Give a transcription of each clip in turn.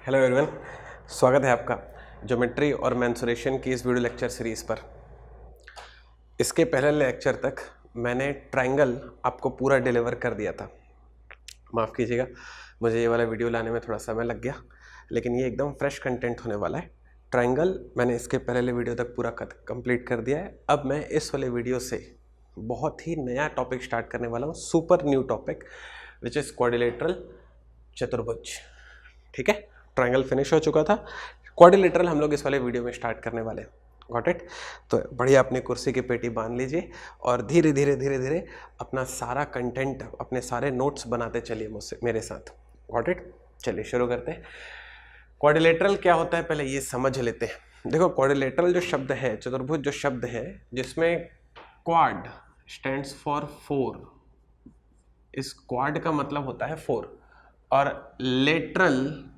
Hello everyone, स्वागत है आपका ज्योमेट्री और मेंसुरेशन की इस वीडियो लेक्चर सीरीज़ पर। इसके पहले लेक्चर तक मैंने ट्रायंगल आपको पूरा डिलीवर कर दिया था। माफ़ कीजिएगा, मुझे ये वाला वीडियो लाने में थोड़ा समय लग गया, लेकिन ये एकदम फ्रेश कंटेंट होने वाला है। ट्रायंगल मैंने इसके पहले वीडियो तक पूरा कंप्लीट कर दिया है। अब मैं इस वाले वीडियो से बहुत ही नया टॉपिक स्टार्ट करने वाला हूँ, super new topic which is quadrilateral चतुर्भुज। ठीक है, ट्रायंगल फिनिश हो चुका था, क्वाड्रिलेटरल हम लोग इस वाले वीडियो में स्टार्ट करने वाले हैं। Got it? तो बढ़िया अपने कुर्सी की पेटी बांध लीजिए और धीरे धीरे अपना सारा कंटेंट, अपने सारे नोट्स बनाते चलिए मुझसे, मेरे साथ। Got it? चलिए शुरू करते हैं। क्वाड्रिलेटरल क्या होता है पहले ये समझ लेते हैं। देखो, क्वाड्रिलेटरल जो शब्द है, चतुर्भुज जो शब्द है, जिसमें क्वाड स्टैंड्स फॉर 4, इस क्वाड का मतलब होता है 4 और लेटरल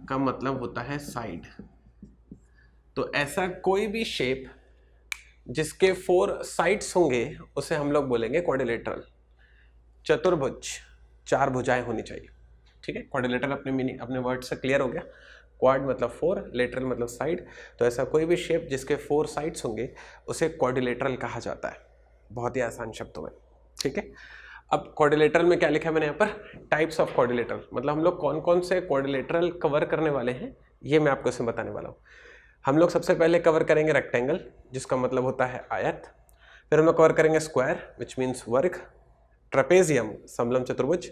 का मतलब होता है साइड। तो ऐसा कोई भी शेप जिसके 4 साइड्स होंगे उसे हम लोग बोलेंगे क्वाड्रिलेटरल। चतुर्भुज 4 भुजाएं होनी चाहिए। ठीक है, क्वाड्रिलेटरल अपने मीनिंग, अपने वर्ड से क्लियर हो गया। क्वाड मतलब 4, लेटरल मतलब साइड। तो ऐसा कोई भी शेप जिसके 4 साइड्स होंगे उसे क्वाड्रिलेटरल कहा जाता है, बहुत ही आसान शब्दों में। ठीक है, अब क्वाड्रिलेटरल में क्या लिखा है मैंने यहाँ पर? टाइप्स ऑफ क्वाड्रिलेटरल, मतलब हम लोग कौन कौन से क्वाड्रिलेटरल कवर करने वाले हैं ये मैं आपको इसमें बताने वाला हूँ। हम लोग सबसे पहले कवर करेंगे रेक्टेंगल, जिसका मतलब होता है आयत। फिर हम लोग कवर करेंगे स्क्वायर विच मीन्स वर्ग, ट्रेपेजियम समलंब चतुर्भुज,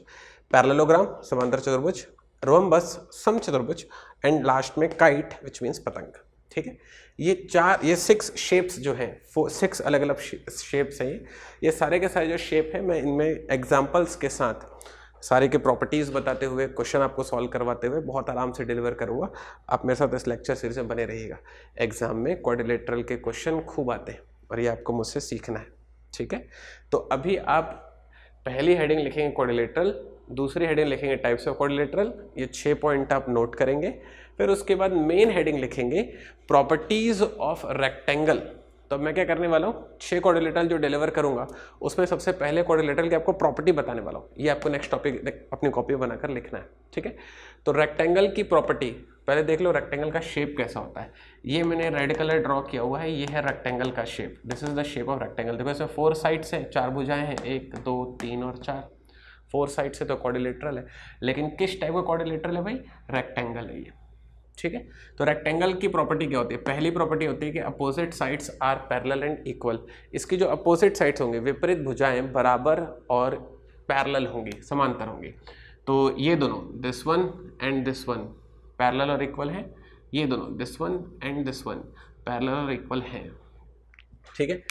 पैरेललोग्राम समांतर चतुर्भुज, रोम्बस समचतुर्भुज, एंड लास्ट में काइट विच मीन्स पतंग। ठीक है, ये 6 शेप्स जो हैं, 6 अलग अलग शेप्स हैं। ये सारे के सारे जो शेप हैं, मैं इनमें एग्जाम्पल्स के साथ सारे के प्रॉपर्टीज़ बताते हुए, क्वेश्चन आपको सॉल्व करवाते हुए बहुत आराम से डिलीवर करूँगा। आप मेरे साथ इस लेक्चर सीरीज में बने रहिएगा। एग्जाम में क्वाड्रिलेटरल के क्वेश्चन खूब आते हैं और ये आपको मुझसे सीखना है। ठीक है, तो अभी आप पहली हेडिंग लिखेंगे क्वाड्रिलेटरल, दूसरी हेडिंग लिखेंगे टाइप्स ऑफ क्वाड्रिलेटरल। ये 6 पॉइंट आप नोट करेंगे। फिर उसके बाद मेन हेडिंग लिखेंगे प्रॉपर्टीज ऑफ रेक्टेंगल। तो मैं क्या करने वाला हूँ, 6 क्वाड्रिलेटरल जो डिलीवर करूंगा उसमें सबसे पहले क्वाड्रिलेटरल की आपको प्रॉपर्टी बताने वाला हूँ। ये आपको नेक्स्ट टॉपिक अपनी कॉपी बनाकर लिखना है। ठीक है, तो रेक्टेंगल की प्रॉपर्टी पहले देख लो, रेक्टेंगल का शेप कैसा होता है। ये मैंने रेड कलर ड्रॉ किया हुआ है, ये है रेक्टेंगल का shape. This is the shape of rectangle. देखो इसमें 4 साइड्स है, 4 भुजाएं हैं, 1 2 3 और 4। 4 साइड से तो क्वाड्रिलेटरल है, लेकिन किस टाइप का क्वाड्रिलेटरल है भाई? रेक्टेंगल है ये। ठीक है, तो रेक्टेंगल की प्रॉपर्टी क्या होती है? पहली प्रॉपर्टी होती है कि opposite sides are parallel and equal. इसकी जो अपोजिट साइड्स होंगे, विपरीत भुजाएं बराबर और पैरेलल होंगी, समांतर होंगी। तो ये दोनों, this one and this one parallel और इक्वल है। ये दोनों, this one and this one parallel और इक्वल है। ठीक है,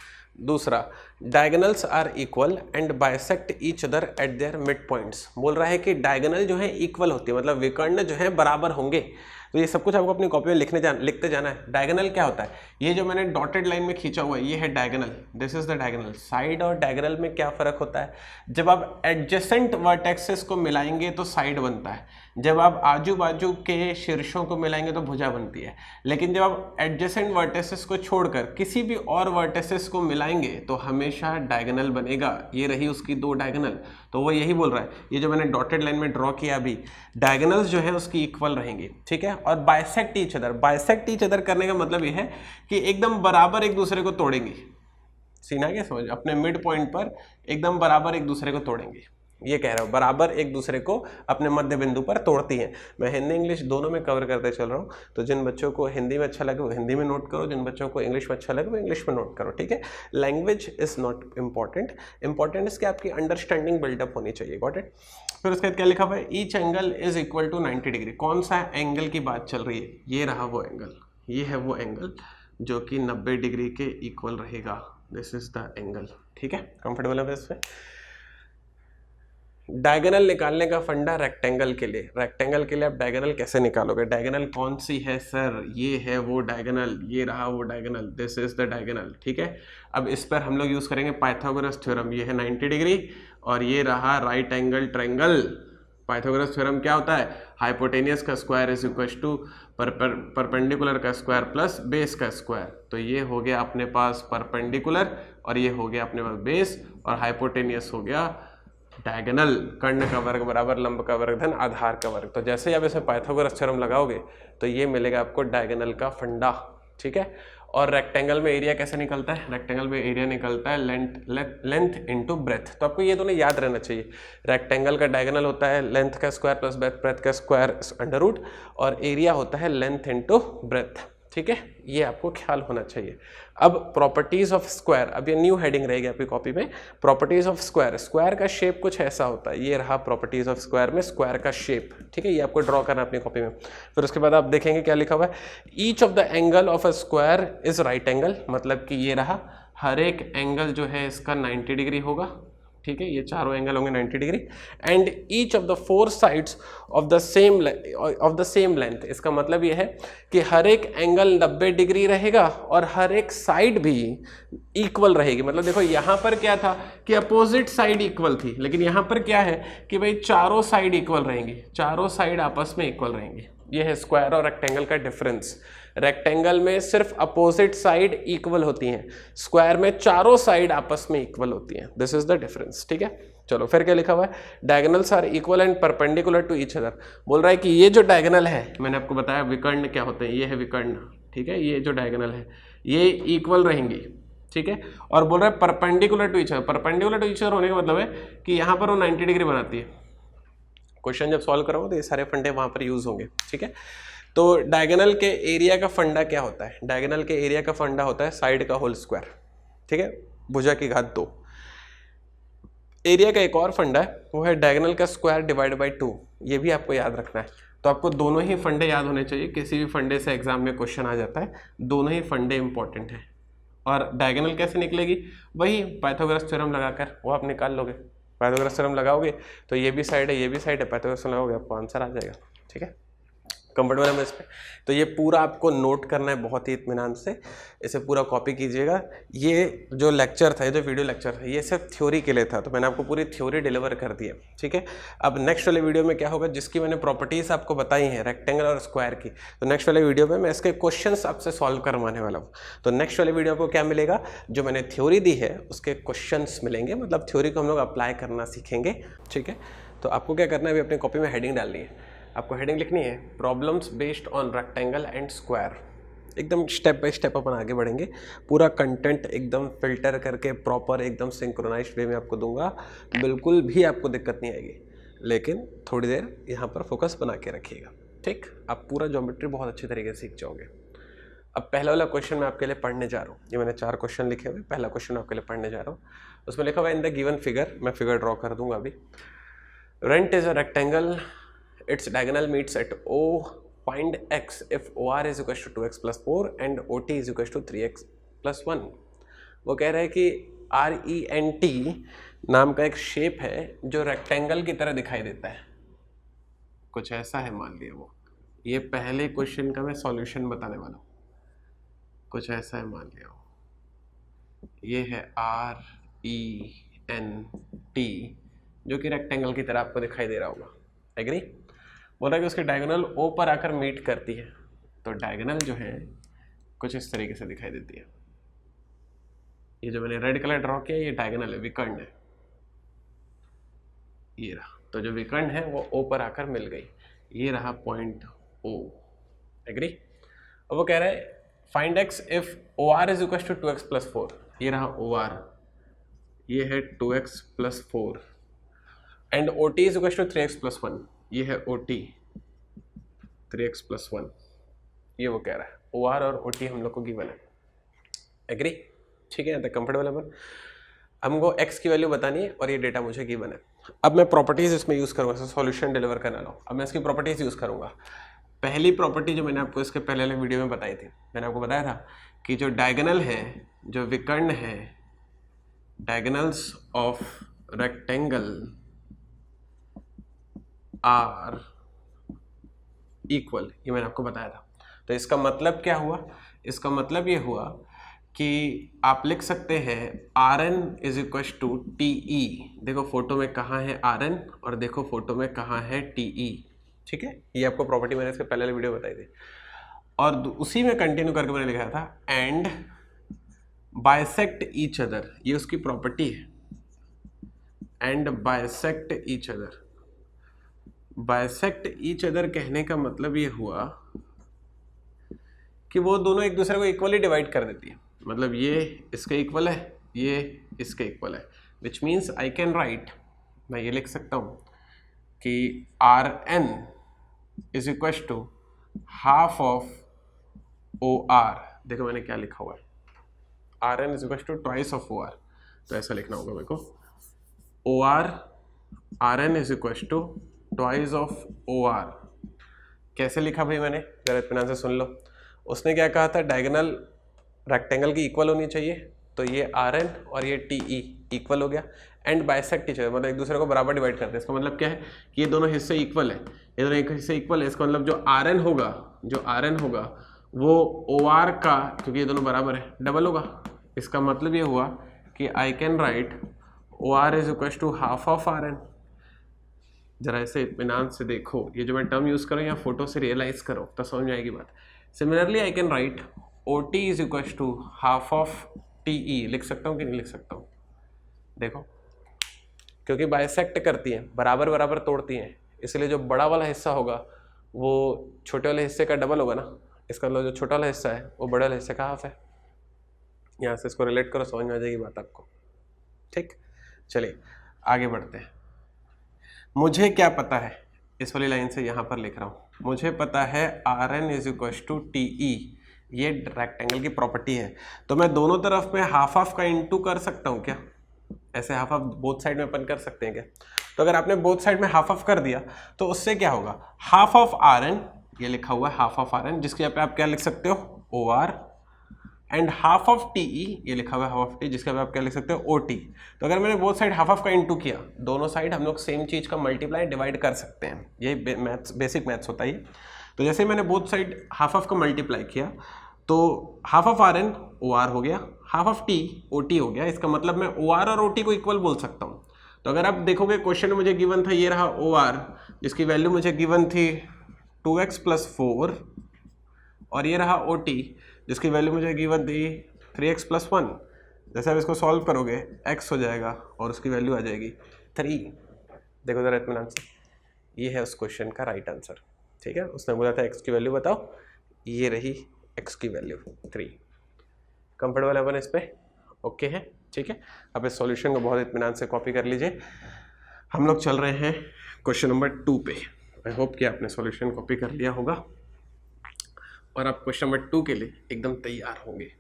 दूसरा, diagonals are equal and bisect each other at their midpoints. बोल रहा है कि डायगोनल जो है इक्वल होती है, मतलब विकर्ण जो है बराबर होंगे। तो ये सब कुछ आपको अपनी कॉपी में लिखते जाना है। डायगोनल क्या होता है? ये जो मैंने डॉटेड लाइन में खींचा हुआ है, ये है diagonal. This is the diagonal. Side और डायगोनल में क्या फर्क होता है? जब आप एडजेसेंट वर्टेक्सेस को मिलाएंगे तो साइड बनता है, जब आप आजू बाजू के शीर्षों को मिलाएंगे तो भुजा बनती है। लेकिन जब आप एडजेसेंट वर्टेसेस को छोड़कर किसी भी और वर्टेसेस को मिलाएंगे तो हमेशा डायगोनल बनेगा। ये रही उसकी 2 डायगोनल। तो वो यही बोल रहा है, ये जो मैंने डॉटेड लाइन में ड्रॉ किया अभी, डायगोनल्स जो है उसकी इक्वल रहेंगी। ठीक है, और bisect each other. Bisect each other करने का मतलब ये है कि एकदम बराबर एक दूसरे को तोड़ेंगी। सीना क्या समझ, अपने मिड पॉइंट पर एकदम बराबर एक दूसरे को तोड़ेंगे, ये कह रहा हूँ। बराबर एक दूसरे को अपने मध्य बिंदु पर तोड़ती हैं। मैं हिंदी इंग्लिश दोनों में कवर करते चल रहा हूँ, तो जिन बच्चों को हिंदी में अच्छा लगे वो हिंदी में नोट करो, जिन बच्चों को इंग्लिश में अच्छा लगे वो इंग्लिश में नोट करो। ठीक है, language is not important, important इसकी आपकी अंडरस्टैंडिंग बिल्डअप होनी चाहिए। Got it? फिर उसके बाद क्या लिखा हुआ है? Each angle is equal to 90 degree. कौन सा एंगल की बात चल रही है? ये रहा वो एंगल, ये है वो एंगल जो कि 90 डिग्री के इक्वल रहेगा। This is the angle. ठीक है, कंफर्टेबल है इस पे? डायगोनल निकालने का फंडा रेक्टेंगल के लिए। रेक्टेंगल के लिए आप डायगोनल कैसे निकालोगे? डायगोनल कौन सी है सर? ये है वो डायगोनल, ये रहा वो diagonal, this is the diagonal. ठीक है, अब इस पर हम लोग यूज करेंगे पाइथागोरस थ्योरम। ये है 90 डिग्री और ये रहा right angle triangle. Pythagoras theorem क्या होता है? हाइपोटेनियस का square is equal to perpendicular का स्क्वायर प्लस बेस का स्क्वायर। तो ये हो गया अपने पास परपेंडिकुलर और ये हो गया अपने पास बेस, और हाइपोटेनियस हो गया डायगोनल कर्ण का वर्ग बराबर लंब का वर्ग धन आधार का वर्ग। तो जैसे ही आप इसमें पाइथागोरस थ्योरम लगाओगे तो ये मिलेगा आपको डायगोनल का फंडा, ठीक है। और रेक्टेंगल में एरिया कैसे निकलता है? रेक्टेंगल में एरिया निकलता है लेंथ इनटू ब्रेथ। तो आपको ये दोनों याद रहना चाहिए। रेक्टेंगल का डायगोनल होता है लेंथ का स्क्वायर प्लस ब्रेथ का स्क्वायर अंडर रूट, और एरिया होता है लेंथ इनटू ब्रेथ, ठीक है। ये आपको ख्याल होना चाहिए। अब प्रॉपर्टीज ऑफ स्क्वायर, अब ये न्यू हेडिंग रहेगी आपकी कॉपी में, प्रॉपर्टीज ऑफ स्क्वायर। स्क्वायर का शेप कुछ ऐसा होता है, ये रहा प्रॉपर्टीज ऑफ स्क्वायर में स्क्वायर का शेप, ठीक है। ये आपको ड्रॉ करना अपनी कॉपी में। फिर उसके बाद आप देखेंगे क्या लिखा हुआ है, each of the angle of a square is right angle, मतलब कि ये रहा हर एक एंगल जो है इसका 90 डिग्री होगा, ठीक है। ये चारों एंगल होंगे 90 degree. And each of the 4 sides of the same length, इसका मतलब ये है कि हर एक एंगल 90 डिग्री रहेगा और हर एक साइड भी इक्वल रहेगी। मतलब देखो यहाँ पर क्या था कि अपोजिट साइड इक्वल थी, लेकिन यहाँ पर क्या है कि भाई चारों साइड इक्वल रहेंगी, चारों साइड आपस में इक्वल रहेंगी। ये है स्क्वायर और रेक्टेंगल का डिफरेंस। रेक्टेंगल में सिर्फ अपोजिट साइड इक्वल होती हैं, स्क्वायर में चारों साइड आपस में इक्वल होती हैं। दिस इज द डिफरेंस, ठीक है। चलो फिर क्या लिखा हुआ है, diagonals are equal and perpendicular to each other. बोल रहा है कि ये जो डायगोनल है, मैंने आपको बताया विकर्ण क्या होते हैं, ये है विकर्ण, ठीक है। ये जो डायगोनल है ये इक्वल रहेंगी, ठीक है। और बोल रहा है perpendicular to each other. Perpendicular to each other होने का मतलब है कि यहाँ पर वो 90 डिग्री बनाती है। क्वेश्चन जब सॉल्व करोगे तो ये सारे फंडे वहाँ पर यूज होंगे, ठीक है। तो डायगोनल के एरिया का फंडा क्या होता है? डायगोनल के एरिया का फंडा होता है साइड का होल स्क्वायर, ठीक है, भुजा की घात 2। एरिया का एक और फंडा है, वो है डायगोनल का स्क्वायर डिवाइड बाय 2। ये भी आपको याद रखना है। तो आपको दोनों ही फंडे याद होने चाहिए, किसी भी फंडे से एग्जाम में क्वेश्चन आ जाता है, दोनों ही फंडे इंपॉर्टेंट है। और डायगोनल कैसे निकलेगी? वही पाइथागोरस थ्योरम लगाकर वो आप निकाल लोगे। पाइथागोरस थ्योरम लगाओगे तो ये भी साइड है, ये भी साइड है, पाइथागोरस लगाओगे आपको आंसर आ जाएगा, ठीक है। कंफर्टेबल है इस पे? तो ये पूरा आपको नोट करना है बहुत ही इत्मीनान से, इसे पूरा कॉपी कीजिएगा। ये जो लेक्चर था, ये जो वीडियो लेक्चर था, ये सिर्फ थ्योरी के लिए था, तो मैंने आपको पूरी थ्योरी डिलीवर कर दी है, ठीक है। अब नेक्स्ट वाले वीडियो में क्या होगा, जिसकी मैंने प्रॉपर्टीज आपको बताई हैं रेक्टेंगल और स्क्वायर की, तो नेक्स्ट वाले वीडियो में मैं इसके क्वेश्चंस आपसे सॉल्व करवाने वाला हूँ। तो नेक्स्ट वाले वीडियो को क्या मिलेगा, जो मैंने थ्योरी दी है उसके क्वेश्चंस मिलेंगे, मतलब थ्योरी को हम लोग अप्लाई करना सीखेंगे, ठीक है। तो आपको क्या करना है, अभी अपनी कॉपी में हेडिंग डालनी है। आपको हेडिंग लिखनी है problems based on rectangle and square. एकदम स्टेप बाय स्टेप अपन आगे बढ़ेंगे। पूरा कंटेंट एकदम फिल्टर करके प्रॉपर एकदम सिंक्रोनाइज्ड वे में आपको दूंगा, बिल्कुल भी आपको दिक्कत नहीं आएगी। लेकिन थोड़ी देर यहाँ पर फोकस बना के रखिएगा, ठीक। आप पूरा ज्योमेट्री बहुत अच्छी तरीके से सीख जाओगे। अब पहला वाला क्वेश्चन मैं आपके लिए पढ़ने जा रहा हूँ। ये मैंने 4 क्वेश्चन लिखे हुए, पहला क्वेश्चन आपके लिए पढ़ने जा रहा हूँ। उसमें लिखा हुआ है इन द गिवन फिगर, मैं फिगर ड्रॉ कर दूंगा अभी। Rent is a rectangle, its diagonal meets at O, find x if OR is equal to 2x plus 4 and OT is equal to 3x plus 1। वो कह रहा है कि RENT नाम का एक शेप है जो रेक्टेंगल की तरह दिखाई देता है, कुछ ऐसा है मान लिया। वो ये पहले क्वेश्चन का मैं सॉल्यूशन बताने वाला हूँ, कुछ ऐसा है मान लिया। ये है RENT जो कि रेक्टेंगल की तरह आपको दिखाई दे रहा होगा, एग्री। बोला कि उसके डायगोनल O पर आकर मीट करती है, तो डायगोनल जो है कुछ इस तरीके से दिखाई देती है। ये जो मैंने रेड कलर ड्रॉ किया ये डायगोनल है, विकर्ण है, ये रहा। तो जो विकर्ण है वो O पर आकर मिल गई, ये रहा पॉइंट O, एग्री। अब वो कह रहा है find x if OR is equal to 2x plus 4। ये रहा OR, ये है 2x plus 4 and OT is equal to 3x plus 1। ये है OT 3x प्लस 1। ये वो कह रहा है OR और OT हम लोग को गिवन है, एग्री, ठीक है। कंफर्टेबल है। हमको x की वैल्यू बतानी है और ये डेटा मुझे गिवन है। अब मैं प्रॉपर्टीज इसमें यूज करूंगा, सॉल्यूशन डिलीवर करने वाला हूँ। अब मैं इसकी प्रॉपर्टीज यूज करूंगा। पहली प्रॉपर्टी जो मैंने आपको इसके पहले वाले वीडियो में बताई थी, मैंने आपको बताया था कि जो डायगोनल है, जो विकर्ण है, diagonals of rectangle are equal, ये मैंने आपको बताया था। तो इसका मतलब क्या हुआ, इसका मतलब ये हुआ कि आप लिख सकते हैं Rn is equal to TE। देखो फोटो में कहाँ है Rn और देखो फोटो में कहाँ है TE, ठीक है। ये आपको प्रॉपर्टी मैंने इसके पहले वीडियो बताई थी। और उसी में कंटिन्यू करके मैंने लिखा था एंड बाइसेक्ट ईच अदर, ये उसकी प्रॉपर्टी है। And bisect each other. Bisect each other कहने का मतलब ये हुआ कि वो दोनों एक दूसरे को इक्वली डिवाइड कर देती है, मतलब ये इसके इक्वल है, ये इसके इक्वल है, which means I can write, मैं ये लिख सकता हूँ कि R N is equal to half of O R. देखो मैंने क्या लिखा हुआ है, R N is equal to twice of O R, तो ऐसा लिखना होगा मेरे को, O R N is equal to twice of O R. कैसे लिखा भाई मैंने, जरा इत्मीनान से सुन लो। उसने क्या कहा था, डायगोनल रेक्टेंगल की इक्वल होनी चाहिए, तो ये आर एन और ये टी ई इक्वल हो गया, एंड बाइसेक्ट ईच अदर मतलब एक दूसरे को बराबर डिवाइड करते हैं। इसका मतलब क्या है कि ये दोनों हिस्से इक्वल है, ये दोनों एक हिस्से इक्वल है, इसका मतलब जो आर एन होगा वो ओ आर का, क्योंकि ये दोनों बराबर है, डबल होगा। इसका मतलब ये हुआ कि I can write O R is equal to half of R N. जरा ऐसे इत्मीनान से देखो, ये जो मैं टर्म यूज करूँ या फोटो से रियलाइज करो तो समझ में आएगी बात। Similarly I can write O T is equal to half of T E. लिख सकता हूँ कि नहीं लिख सकता हूँ, देखो, क्योंकि बाइसेक्ट करती हैं, बराबर बराबर तोड़ती हैं, इसलिए जो बड़ा वाला हिस्सा होगा वो छोटे वाले हिस्से का डबल होगा ना। इसका मतलब जो छोटा वाला हिस्सा है वो बड़े वाले हिस्से का हाफ है। यहाँ से इसको रिलेट करो, समझ में आ जाएगी बात आपको। ठीक, चलिए आगे बढ़ते हैं। मुझे क्या पता है, इस वाली लाइन से यहाँ पर लिख रहा हूँ, मुझे पता है R N is equal to T E, ये रेक्टेंगल की प्रॉपर्टी है, तो मैं दोनों तरफ में हाफ हाफ का इंटू कर सकता हूँ क्या? ऐसे हाफ हाफ बोथ साइड में अपन कर सकते हैं क्या? तो अगर आपने बोथ साइड में हाफ हाफ कर दिया तो उससे क्या होगा, हाफ ऑफ आर एन, ये लिखा हुआ है हाफ ऑफ आर एन, जिसके यहाँ पे आप क्या लिख सकते हो, O R, and half of T E, ये लिखा हुआ है हाफ ऑफ टी, जिसके आप क्या लिख सकते हो, ओ टी। तो अगर मैंने बोथ साइड हाफ ऑफ का इंटू किया, दोनों साइड हम लोग सेम चीज का मल्टीप्लाई डिवाइड कर सकते हैं, यही मैथ्स, बेसिक मैथ्स होता है। तो जैसे मैंने बोथ साइड हाफ ऑफ का मल्टीप्लाई किया तो half of R N O R हो गया, half of T O T हो गया। इसका मतलब मैं ओ आर और ओ टी को इक्वल बोल सकता हूँ। तो अगर आप देखोगे क्वेश्चन में मुझे गिवन था, ये रहा ओ आर, जिसकी वैल्यू मुझे गिवन थी 2x + 4, और ये रहा ओ टी, जिसकी वैल्यू मुझे गिवन थी 3x + 1। जैसे आप इसको सॉल्व करोगे x हो जाएगा और उसकी वैल्यू आ जाएगी 3। देखो जरा इत्मीनान से, ये है उस क्वेश्चन का राइट आंसर। ठीक है, उसने बोला था x की वैल्यू बताओ, ये रही x की वैल्यू 3। कंफर्टेबल अपन इस पर ओके है? ठीक है, अब इस सॉल्यूशन को बहुत इत्मीनान से कॉपी कर लीजिए। हम लोग चल रहे हैं क्वेश्चन नंबर 2 पे। आई होप कि आपने सॉल्यूशन कॉपी कर लिया होगा और आप क्वेश्चन नंबर 2 के लिए एकदम तैयार होंगे।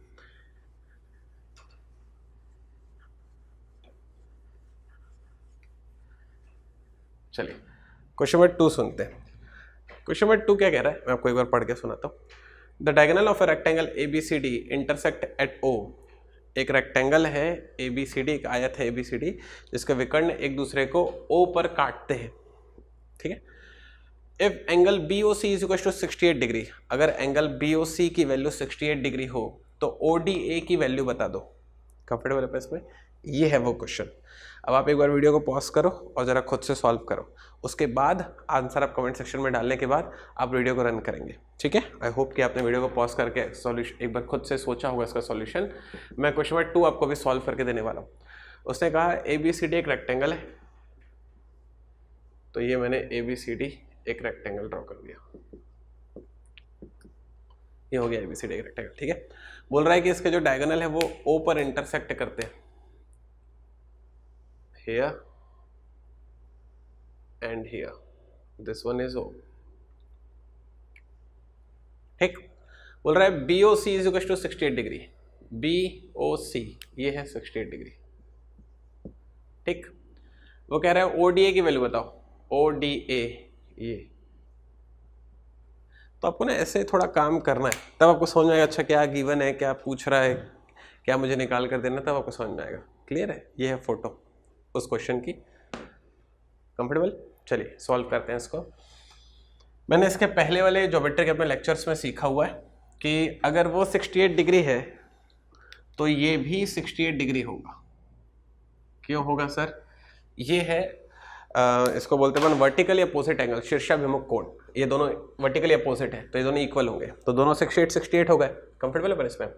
चलिए क्वेश्चन नंबर 2 सुनते हैं। क्वेश्चन नंबर 2 क्या कह रहा है, मैं आपको एक बार पढ़ के सुनाता हूँ। The diagonal of a rectangle ABCD intersect at O। एक रेक्टेंगल है ABCD, एक आयत है ABCD, जिसके विकर्ण एक दूसरे को O पर काटते हैं। ठीक है, if angle BOC is equal to 68 degree, अगर एंगल BOC की वैल्यू 68 डिग्री हो तो ODA की वैल्यू बता दो। कंफर्टेबल है इसमें? ये है वो क्वेश्चन। अब आप एक बार वीडियो को पॉज करो और ज़रा खुद से सॉल्व करो, उसके बाद आंसर आप कमेंट सेक्शन में डालने के बाद आप वीडियो को रन करेंगे। ठीक है, आई होप कि आपने वीडियो को पॉज करके सॉल्यूशन एक बार खुद से सोचा होगा इसका सॉल्यूशन। मैं क्वेश्चन नंबर 2 आपको भी सॉल्व करके देने वाला हूँ। उसने कहा ABCD एक रेक्टेंगल है, तो ये मैंने ABCD एक रेक्टेंगल ड्रॉ कर दिया, ये हो गया ABCD एक रेक्टेंगल। ठीक है, बोल रहा है कि इसके जो डायगोनल है वो O पर इंटरसेक्ट करते हैं, here and here, this one is O। ठीक, बोल रहा है BOC is equal to 68 degree, BOC ये है 68 डिग्री। ठीक, वो कह रहा है ODA की वैल्यू बताओ, ODA ये। तो आपको ना ऐसे थोड़ा काम करना है, तब आपको समझ में आएगा अच्छा क्या गिवन है, क्या पूछ रहा है, क्या मुझे निकाल कर देना, तब आपको समझ में आएगा। क्लियर है? ये है फोटो उस क्वेश्चन की। कंफर्टेबल? चलिए सॉल्व करते हैं इसको। मैंने इसके पहले वाले ज्योमेट्री के अपने लेक्चर्स में सीखा हुआ है कि अगर वो 68 डिग्री है तो ये भी 68 डिग्री होगा। क्यों होगा सर? ये है इसको बोलते हैं वर्टिकली अपोजिट एंगल, शीर्षाभिमुख कोण। ये दोनों वर्टिकली अपोजिट है तो ये दोनों इक्वल होंगे, तो दोनों 68 68 हो गए। कंफर्टेबल है पर इसमें?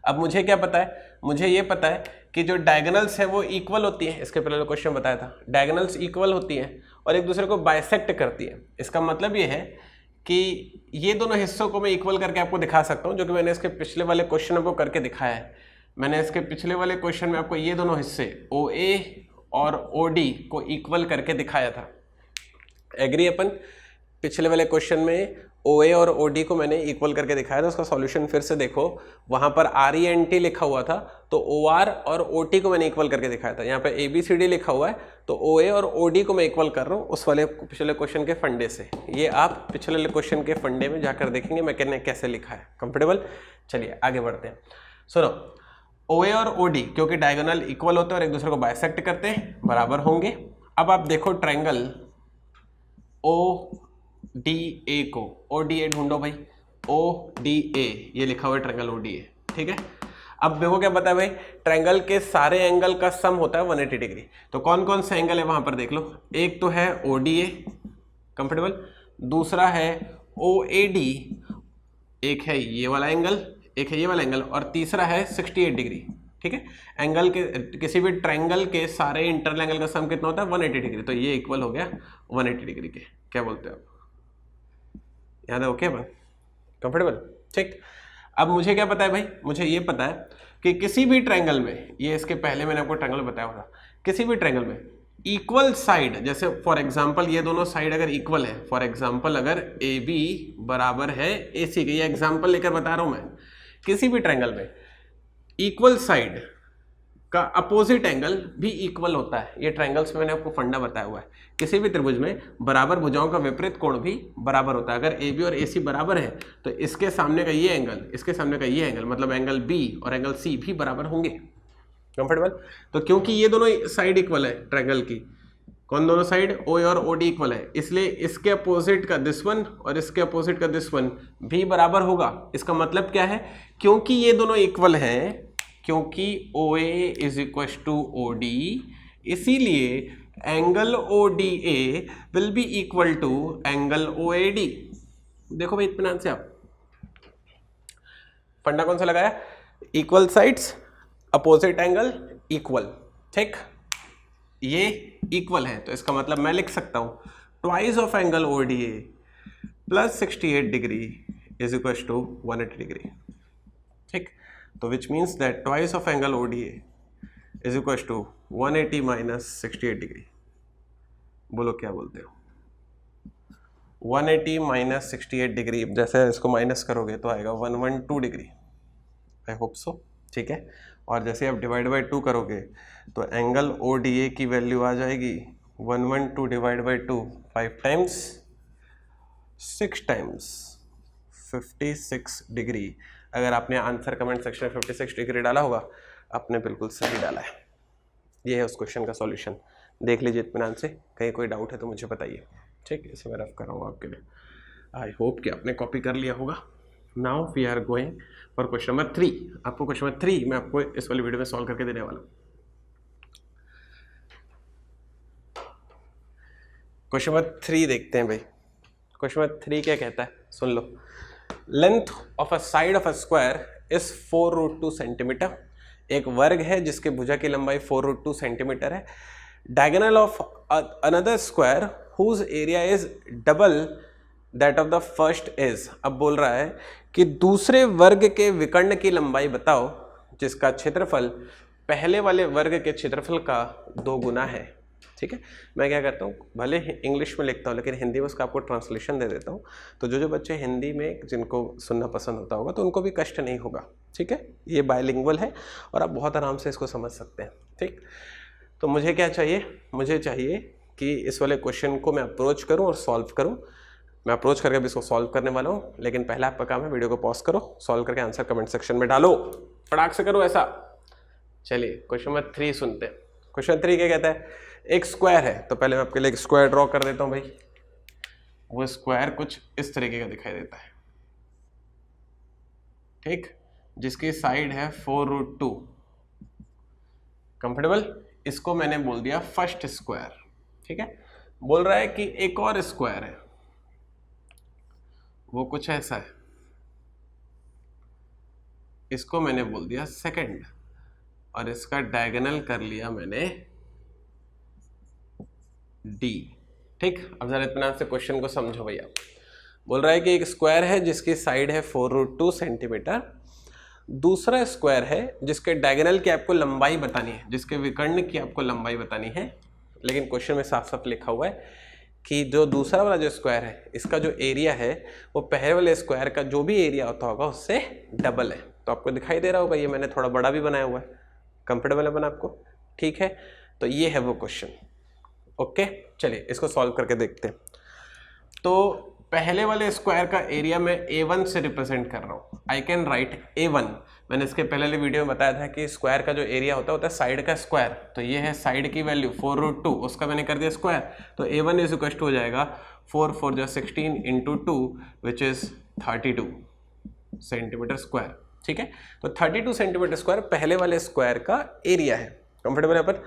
अब मुझे क्या पता है? मुझे ये पता है कि जो डायगोनल्स है वो इक्वल होती है, इसके पहले क्वेश्चन बताया था, डायगोनल्स इक्वल होती हैं और एक दूसरे को बाइसेक्ट करती है। इसका मतलब ये है कि ये दोनों हिस्सों को मैं इक्वल करके आपको दिखा सकता हूँ, जो कि मैंने इसके पिछले वाले क्वेश्चन में करके दिखाया है। मैंने इसके पिछले वाले क्वेश्चन में आपको ये दोनों हिस्से OA और OD को इक्वल करके दिखाया था। एग्री अपन? पिछले वाले क्वेश्चन में OA और OD को मैंने इक्वल करके दिखाया था, उसका सॉल्यूशन फिर से देखो, वहां पर RENT लिखा हुआ था तो OR और OT को मैंने इक्वल करके दिखाया था। यहाँ पे ABCD लिखा हुआ है तो OA और OD को मैं इक्वल कर रहा हूँ उस वाले पिछले क्वेश्चन के फंडे से। ये आप पिछले वाले क्वेश्चन के फंडे में जाकर देखेंगे मैं कैसे लिखा है। कंफर्टेबल? चलिए आगे बढ़ते हैं। सुनो, OA और OD क्योंकि डायगोनल इक्वल होते हैं और एक दूसरे को बाइसेक्ट करते हैं, बराबर होंगे। अब आप देखो ट्रायंगल ODA को, ODA ढूंढो भाई, ODA ये लिखा हुआ है ट्रायंगल ODA, ठीक है। अब देखो क्या पता है भाई, ट्रायंगल के सारे एंगल का सम होता है 180 डिग्री। तो कौन कौन से एंगल है वहां पर देख लो। एक तो है ODA, कंफर्टेबल, दूसरा है OAD, एक है ये वाला एंगल, एक है ये वाला एंगल, और तीसरा है 68 डिग्री, ठीक है। एंगल के किसी भी ट्रायंगल के सारे इंटरनल एंगल का सम कितना होता है 180 डिग्री, तो ये इक्वल हो गया 180 डिग्री के। क्या बोलते हो आप? याद है? ओके बात, कंफर्टेबल, ठीक। अब मुझे क्या पता है भाई, मुझे ये पता है कि किसी भी ट्रायंगल में, ये इसके पहले मैंने आपको ट्रायंगल बताया था, किसी भी ट्रायंगल में इक्वल साइड, जैसे फॉर एग्जांपल ये दोनों साइड अगर इक्वल है, फॉर एग्जांपल अगर AB बराबर है AC के, ये एग्जांपल लेकर बता रहा हूं मैं, किसी भी ट्रायंगल में इक्वल साइड का अपोजिट एंगल भी इक्वल होता है। ये ट्रायंगल्स में मैंने आपको फंडा बताया हुआ है। किसी भी त्रिभुज में बराबर भुजाओं का विपरीत कोण भी बराबर होता है। अगर AB और AC बराबर है तो इसके सामने का ये एंगल, इसके सामने का ये एंगल, मतलब एंगल B और एंगल C भी बराबर होंगे। कंफर्टेबल? तो क्योंकि ये दोनों साइड इक्वल है ट्रायंगल की, कौन दोनों साइड, OA और OD इक्वल है, इसलिए इसके अपोजिट का दिस वन और इसके अपोजिट का दिस वन भी बराबर होगा। इसका मतलब क्या है, क्योंकि ये दोनों इक्वल हैं, क्योंकि OA is equal to OD, इसीलिए angle ODA will be equal to angle OAD। देखो भाई इत्मीनान से आप फंडा कौन सा लगाया, equal sides opposite angle equal, ठीक। ये इक्वल है तो इसका मतलब मैं लिख सकता हूं twice of angle ODA plus 68 degree is equal to 180 degree, ठीक। तो which means that twice of angle ODA is equal to 180 minus 68 degree. बोलो क्या बोलते हो? 180 माइनस 68 डिग्री, जैसे इसको माइनस करोगे तो आएगा 112 डिग्री। आई होप सो, ठीक है। और जैसे आप डिवाइड बाई 2 करोगे तो एंगल ODA की वैल्यू आ जाएगी 112 divide by 2, 5 times 6 times 56 degree. अगर आपने आंसर कमेंट सेक्शन में 56 डिग्री डाला होगा, आपने बिल्कुल सही डाला है। ये है उस क्वेश्चन का सॉल्यूशन। देख लीजिए इत्मीनान से, कहीं कोई डाउट है तो मुझे बताइए, ठीक। इसे मैं रफ कर रहा हूँ आपके लिए। आई होप कि आपने कॉपी कर लिया होगा। Now we are going for question number 3। आपको क्वेश्चन नंबर 3 मैं आपको इस वाली वीडियो में सॉल्व करके देने वाला हूँ। क्वेश्चन नंबर 3 देखते हैं भाई। क्वेश्चन नंबर 3 क्या कहता है, सुन लो। Length of a side of a square is 4√2 centimetre. एक वर्ग है जिसके भुजा की लंबाई 4√2 सेंटीमीटर है। Diagonal of another square whose area is double that of the first is. अब बोल रहा है कि दूसरे वर्ग के विकर्ण की लंबाई बताओ जिसका क्षेत्रफल पहले वाले वर्ग के क्षेत्रफल का 2 गुना है, ठीक है। मैं क्या करता हूँ, भले इंग्लिश में लिखता हूँ लेकिन हिंदी में उसका आपको ट्रांसलेशन दे देता हूँ, तो जो बच्चे हिंदी में जिनको सुनना पसंद होता होगा तो उनको भी कष्ट नहीं होगा, ठीक है। ये बायलिंगुअल है और आप बहुत आराम से इसको समझ सकते हैं, ठीक। तो मुझे क्या चाहिए, मुझे चाहिए कि इस वाले क्वेश्चन को मैं अप्रोच करूँ और सॉल्व करूँ। मैं अप्रोच करके भी इसको सॉल्व करने वाला हूँ, लेकिन पहला आपका काम है वीडियो को पॉज करो, सॉल्व करके आंसर कमेंट सेक्शन में डालो, फटाक से करो ऐसा। चलिए क्वेश्चन नंबर 3 सुनते हैं। क्वेश्चन 3 क्या कहता है, एक स्क्वायर है, तो पहले मैं आपके लिए एक स्क्वायर ड्रॉ कर देता हूं भाई। वो स्क्वायर कुछ इस तरीके का दिखाई देता है, ठीक, जिसकी साइड है 4√2। कंफर्टेबल? इसको मैंने बोल दिया फर्स्ट स्क्वायर, ठीक है। बोल रहा है कि एक और स्क्वायर है, वो कुछ ऐसा है, इसको मैंने बोल दिया सेकंड। और इसका डायगोनल कर लिया मैंने डी। ठीक, अब जरा इत्मीनान से क्वेश्चन को समझो भैया। बोल रहा है कि एक स्क्वायर है जिसकी साइड है 4√2 सेंटीमीटर, दूसरा स्क्वायर है जिसके डायगोनल की आपको लंबाई बतानी है, जिसके विकर्ण की आपको लंबाई बतानी है। लेकिन क्वेश्चन में साफ साफ लिखा हुआ है कि जो दूसरा वाला जो स्क्वायर है इसका जो एरिया है वो पहले वाले स्क्वायर का जो भी एरिया होता होगा उससे डबल है। तो आपको दिखाई दे रहा होगा, ये मैंने थोड़ा बड़ा भी बनाया हुआ है। कंफर्टेबल है बना आपको? ठीक है, तो ये है वो क्वेश्चन। ओके, चलिए इसको सॉल्व करके देखते हैं। तो पहले वाले स्क्वायर का एरिया मैं A1 से रिप्रेजेंट कर रहा हूँ। आई कैन राइट A1। मैंने इसके पहले वाले वीडियो में बताया था कि स्क्वायर का जो एरिया होता है साइड का स्क्वायर। तो ये है साइड की वैल्यू 4√2, उसका मैंने कर दिया स्क्वायर। तो A1 इज इक्वल टू हो जाएगा 4 4 जो 16 into 2 which is 32 centimetre square. ठीक है, तो 32 सेंटीमीटर स्क्वायर पहले वाले स्क्वायर का एरिया है। कंफर्टेबल है पर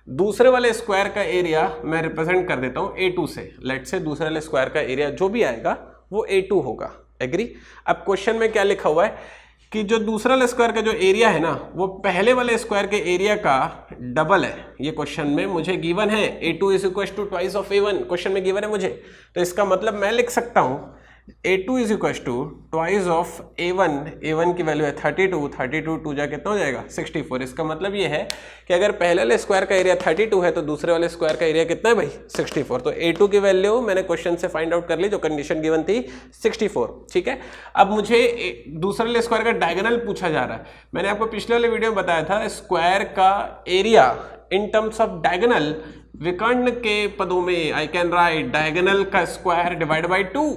दूसरे वाले स्क्वायर का एरिया मैं रिप्रेजेंट कर देता हूं A2 से। लेट से दूसरे वाले स्क्वायर का एरिया जो भी आएगा वो A2 होगा। एग्री? अब क्वेश्चन में क्या लिखा हुआ है कि जो दूसरा वाले स्क्वायर का जो एरिया है ना वो पहले वाले स्क्वायर के एरिया का डबल है। ये क्वेश्चन में मुझे गिवन है A2 is equal to twice of A1, question में गिवन है मुझे। तो इसका मतलब मैं लिख सकता हूं A2 is equal to twice of A1। A1 की वैल्यू है 32, 32 2 जा कितना हो जाएगा 64। इसका मतलब ये है कि अगर पहले वाले स्क्वायर का एरिया 32 है तो दूसरे वाले स्क्वायर का एरिया कितना है भाई 64। तो A2 की वैल्यू मैंने क्वेश्चन से फाइंड आउट कर ली, जो कंडीशन गिवन थी 64। ठीक है, अब मुझे दूसरे वाले स्क्वायर का डायगोनल पूछा जा रहा है। मैंने आपको पिछले वाले वीडियो में बताया था स्क्वायर का area in terms of diagonal विकर्ण के पदों में आई कैन राइट डायगोनल का स्क्वायर डिवाइड बाई 2।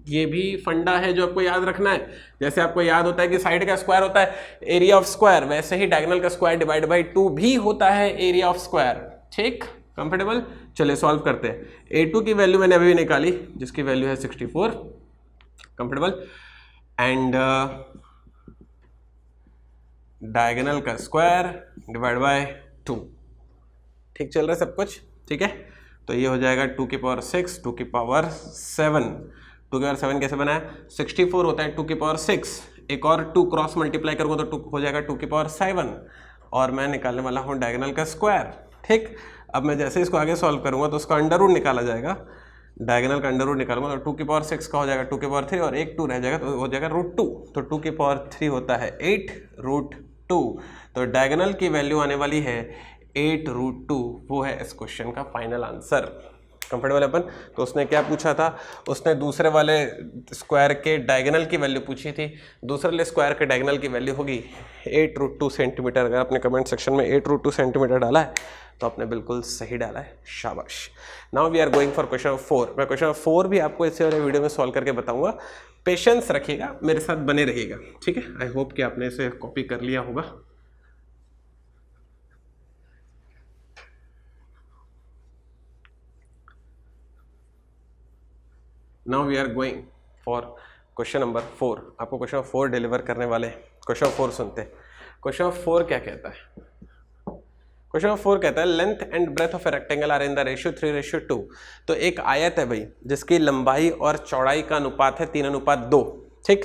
ये भी फंडा है जो आपको याद रखना है। जैसे आपको याद होता है कि साइड का स्क्वायर होता है एरिया ऑफ स्क्वायर, वैसे ही डायगोनल का स्क्वायर डिवाइड बाई 2 भी होता है एरिया ऑफ स्क्वायर। ठीक, कंफर्टेबल? चलिए सॉल्व करते हैं। A2 की वैल्यू मैंने अभी निकाली जिसकी वैल्यू है 64। कंफर्टेबल? एंड डायगोनल का स्क्वायर डिवाइड बाय 2। ठीक चल रहा है सब कुछ? ठीक है, तो ये हो जाएगा 2 की पावर 6, 2 की पावर 7। 2 की पावर 7 कैसे बनाया? 64 होता है 2 की पावर 6, एक और 2 क्रॉस मल्टीप्लाई करूँगा तो 2 हो जाएगा 2 की पावर 7, और मैं निकालने वाला हूँ डायगोनल का स्क्वायर। ठीक, अब मैं जैसे इसको आगे सॉल्व करूँगा तो उसका अंडर रूट निकाला जाएगा। डायगोनल का अंडर रूट निकालूंगा तो 2 की पावर 6 का हो जाएगा 2 की पावर 3 और एक 2 रह जाएगा तो हो जाएगा √2। तो 2 की पावर 3 होता है 8√2। तो डायगोनल की वैल्यू आने वाली है 8√2। वो है इस क्वेश्चन का फाइनल आंसर। कंफर्टेबल अपन? तो उसने क्या पूछा था? उसने दूसरे वाले स्क्वायर के डायगोनल की वैल्यू पूछी थी। दूसरे वाले स्क्वायर के डायगोनल की वैल्यू होगी 8√2 सेंटीमीटर। अगर आपने कमेंट सेक्शन में 8√2 सेंटीमीटर डाला है तो आपने बिल्कुल सही डाला है, शाबाश। Now we are going for question 4। मैं क्वेश्चन 4 भी आपको इस वाले वीडियो में सॉल्व करके बताऊंगा। पेशेंस रखिएगा, मेरे साथ बने रहिएगा। ठीक है, आई होप कि आपने इसे कॉपी कर लिया होगा। Now we are going for question number 4। आपको क्वेश्चन 4 डिलीवर करने वाले। क्वेश्चन 4 सुनते हैं। क्वेश्चन 4 क्या कहता है? क्वेश्चन 4 कहता है length and breadth of a rectangle are in the ratio 3:2। तो एक आयत है भाई जिसकी लंबाई और चौड़ाई का अनुपात है 3:2। ठीक,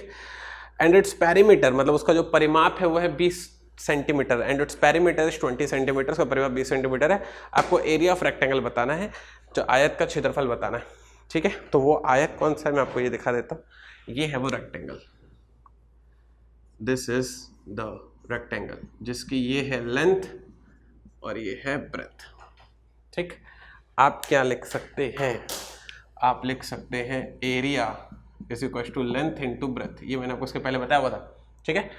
एंड इट्स पेरीमीटर मतलब उसका जो परिमाप है वो है 20 centimetre and its perimeter is 20 centimetre. उसका परिमाप 20 सेंटीमीटर है। आपको एरिया ऑफ रेक्टेंगल बताना है, जो आयत का क्षेत्रफल बताना है। ठीक है, तो वो आयत कौन सा है मैं आपको ये दिखा देता हूँ। ये है वो rectangle, this is the rectangle जिसकी ये है लेंथ और ये है ब्रेथ। ठीक, आप क्या लिख सकते हैं? आप लिख सकते हैं area is equal to length into breadth. ये मैंने आपको उसके पहले बताया हुआ था। ठीक है,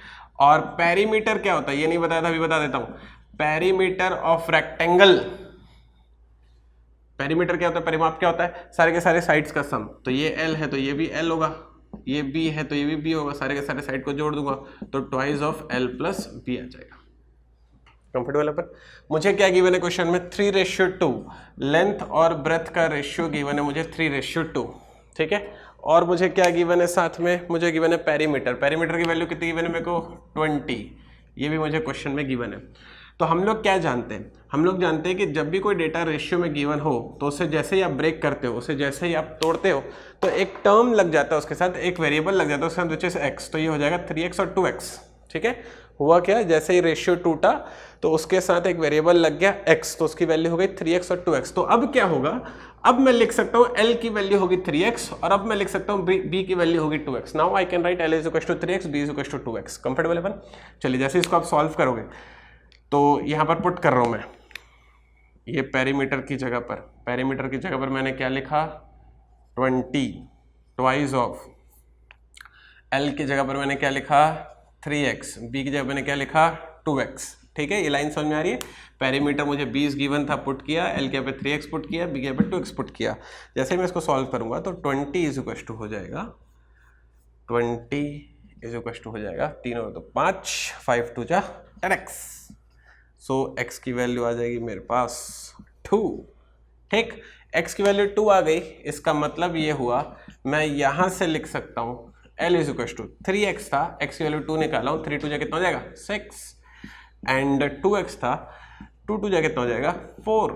और पेरीमीटर क्या होता है ये नहीं बताया था, अभी बता देता हूँ। पेरीमीटर ऑफ रेक्टेंगल, पेरीमीटर क्या होता है, परिमाप क्या होता है? सारे के सारे साइड्स का सम। तो ये L है तो ये भी L होगा, ये B है तो ये भी B होगा, सारे के सारे साइड को जोड़ दूंगा तो twice of L plus B आ जाएगा। कंफर्टेबल है? पर मुझे क्या गिवन है क्वेश्चन में? 3:2। लेंथ और ब्रेथ का रेशियो गिवन है मुझे 3:2। ठीक है, और मुझे क्या गिवन है साथ में? मुझे गिवन है पेरीमीटर। पेरीमीटर की वैल्यू कितनी गिवन है मेरे को? 20। ये भी मुझे क्वेश्चन में गिवन है। तो हम लोग क्या जानते हैं? हम लोग जानते हैं कि जब भी कोई डेटा रेशियो में गिवन हो तो उसे जैसे ही आप ब्रेक करते हो, उसे जैसे ही आप तोड़ते हो तो एक टर्म लग जाता है उसके साथ, एक वेरिएबल लग जाता है उसके साथ, विच इज x। तो ये हो जाएगा 3x और 2x। ठीक है, हुआ क्या, जैसे ही रेशियो टूटा तो उसके साथ एक वेरिएबल लग गया x, तो उसकी वैल्यू हो गई 3x और 2x। तो अब क्या होगा, अब मैं लिख सकता हूँ l की वैल्यू होगी 3x और अब मैं लिख सकता हूँ b की वैल्यू होगी 2x। Now I can write l is equal to 3x, b is equal to 2x। Comfortable अपन। चलिए जैसे इसको आप सॉल्व करोगे तो यहाँ पर पुट कर रहा हूँ मैं, ये पेरीमीटर की जगह पर मैंने क्या लिखा 20 ट्वाइस ऑफ, l की जगह पर मैंने क्या लिखा 3x, b की जगह मैंने क्या लिखा 2x। ठीक है, ये लाइन समझ में आ रही है। पेरीमीटर मुझे 20 गिवन था, पुट किया, l के पे 3x पुट किया, b के पे 2x पुट किया। जैसे ही मैं इसको सॉल्व करूंगा तो 20 इज इक्वल टू हो जाएगा 3 और 2 5, 5 2 जा 10x। सो x की वैल्यू आ जाएगी मेरे पास 2। ठीक, x की वैल्यू 2 आ गई, इसका मतलब ये हुआ मैं यहां से लिख सकता हूं L is equal to 3x था, x की वैल्यू 2 निकाला हूं, 3 2 जा कितना हो जाएगा 6, एंड 2x था, 2 2 जा कितना हो जाएगा 4।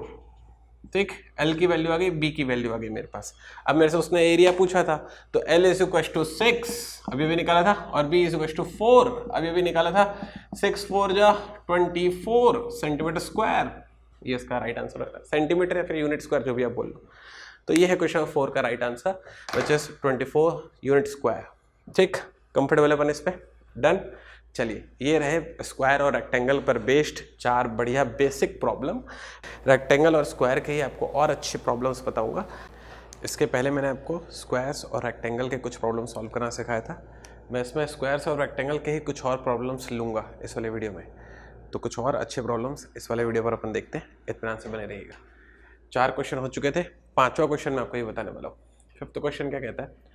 ठीक, L की वैल्यू आ गई, B की वैल्यू आ गई मेरे पास। अब मेरे से उसने एरिया पूछा था, तो L इज इक्वल टू 6 अभी भी निकाला था, और B इज इक्वल टू 4 अभी भी निकाला था। 6 4 जा 24 सेंटीमीटर स्क्वायर, ये इसका राइट आंसर होता है। सेंटीमीटर या फिर यूनिट स्क्वायर जो भी आप बोल लो। तो ये है क्वेश्चन 4 का right answer, which is 24 unit square. ठीक, कंफर्टेबल अपन इस पे, डन। चलिए, ये रहे स्क्वायर और रेक्टेंगल पर बेस्ड 4 बढ़िया बेसिक प्रॉब्लम। रेक्टेंगल और स्क्वायर के ही आपको और अच्छे प्रॉब्लम्स बताऊंगा। इसके पहले मैंने आपको स्क्वायर्स और रेक्टेंगल के कुछ प्रॉब्लम सॉल्व करना सिखाया था। मैं इसमें स्क्वायर्स और रेक्टेंगल के ही कुछ और प्रॉब्लम्स लूँगा इस वाले वीडियो में। तो कुछ और अच्छे प्रॉब्लम्स इस वाले वीडियो पर अपन देखते हैं, इत्मीनान से बने रहिएगा। 4 क्वेश्चन हो चुके थे, 5वां क्वेश्चन मैं आपको ये बताने वाला हूँ। 5th क्वेश्चन क्या कहता है,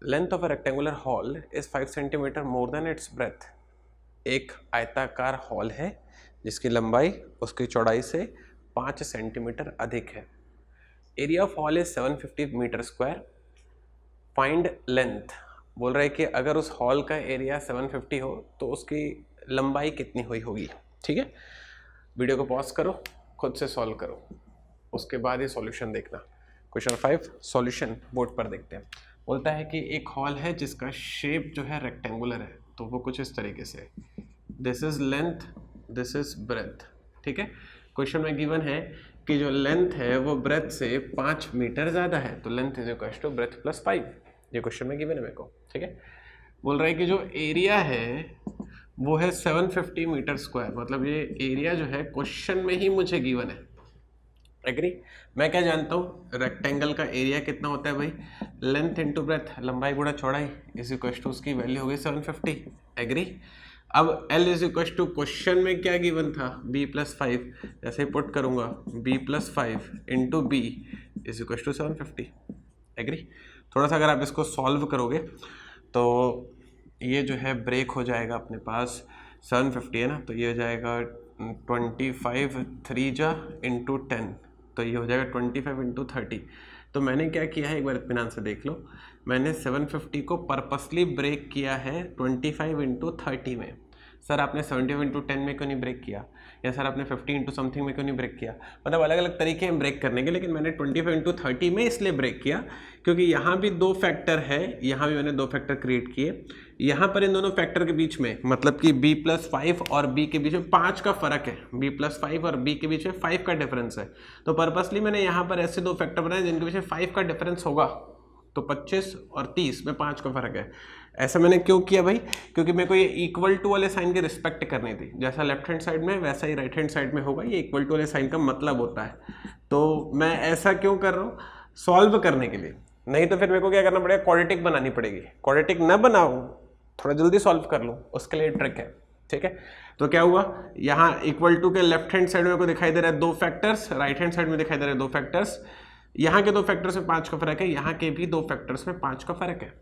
length of a rectangular hall is 5 centimetre more than it's breadth. एक आयताकार हॉल है जिसकी लंबाई उसकी चौड़ाई से 5 सेंटीमीटर अधिक है। Area of hall is 750 metre square, find length. बोल रहे हैं कि अगर उस हॉल का एरिया 750 हो तो उसकी लंबाई कितनी हुई होगी। ठीक है, वीडियो को पॉज करो, खुद से सॉल्व करो, उसके बाद ही सॉल्यूशन देखना। क्वेश्चन 5 सॉल्यूशन बोर्ड पर देखते हैं। बोलता है कि एक हॉल है जिसका शेप जो है रेक्टेंगुलर है, तो वो कुछ इस तरीके से, this is length, this is breadth. ठीक है, क्वेश्चन में गिवन है कि जो लेंथ है वो ब्रेथ से 5 मीटर ज़्यादा है, तो length is equal to breadth plus 5। ये क्वेश्चन में गिवन है मेरे को। ठीक है, बोल रहा है कि जो एरिया है वो है 750 मीटर स्क्वायर, मतलब ये एरिया जो है क्वेश्चन में ही मुझे गिवन है। एग्री। मैं क्या जानता हूँ, रेक्टेंगल का एरिया कितना होता है भाई, लेंथ इंटू ब्रेथ, लंबाई गुणा चौड़ाई, इज इक्वल टू उसकी वैल्यू हो गई 750। एग्री। अब L is equal to question में क्या गिवन था, b प्लस 5, जैसे पुट करूंगा b plus 5 into B is equal to 750। Agree. थोड़ा सा अगर आप इसको सॉल्व करोगे तो ये जो है ब्रेक हो जाएगा अपने पास, 750 है ना, तो ये हो जाएगा 25 3 जा इंटू 10, तो ये हो जाएगा 25 इंटू 30। तो मैंने क्या किया है, एक बार इत्मीनान से देख लो, मैंने 750 को पर्पसली ब्रेक किया है 25 इंटू 30 में। सर आपने 70 इंटू 10 में क्यों नहीं ब्रेक किया, या सर आपने 50 इंटू समथिंग में क्यों नहीं ब्रेक किया। मतलब अलग अलग तरीके हैं ब्रेक करने के, लेकिन मैंने 25 इंटू 30 में इसलिए ब्रेक किया क्योंकि यहाँ भी 2 फैक्टर है, यहाँ भी मैंने 2 फैक्टर क्रिएट किए। यहाँ पर इन दोनों फैक्टर के बीच में, मतलब कि b प्लस 5 और b के बीच में 5 का फर्क है, b प्लस 5 और b के बीच में 5 का डिफरेंस है। तो पर्पसली मैंने यहाँ पर ऐसे 2 फैक्टर बनाए जिनके बीच में 5 का डिफरेंस होगा, तो 25 और 30 में 5 का फर्क है। ऐसा मैंने क्यों किया भाई, क्योंकि मेरे को ये इक्वल टू वाले साइन की रिस्पेक्ट करनी थी, जैसा लेफ्ट हैंड साइड में वैसा ही राइट हैंड साइड में होगा, ये इक्वल टू वाले साइन का मतलब होता है। तो मैं ऐसा क्यों कर रहा हूँ, सॉल्व करने के लिए, नहीं तो फिर मेरे को क्या करना पड़ेगा, क्वाड्रेटिक बनानी पड़ेगी। क्वाड्रेटिक ना बनाऊँ, थोड़ा जल्दी सॉल्व कर लूँ, उसके लिए ट्रिक है। ठीक है, तो क्या हुआ, यहाँ इक्वल टू के लेफ्ट हैंड साइड में को दिखाई दे रहा है 2 फैक्टर्स, राइट हैंड साइड में दिखाई दे रहे हैं 2 फैक्टर्स। यहाँ के 2 फैक्टर्स में 5 का फर्क है, यहाँ के भी 2 फैक्टर्स में 5 का फर्क है।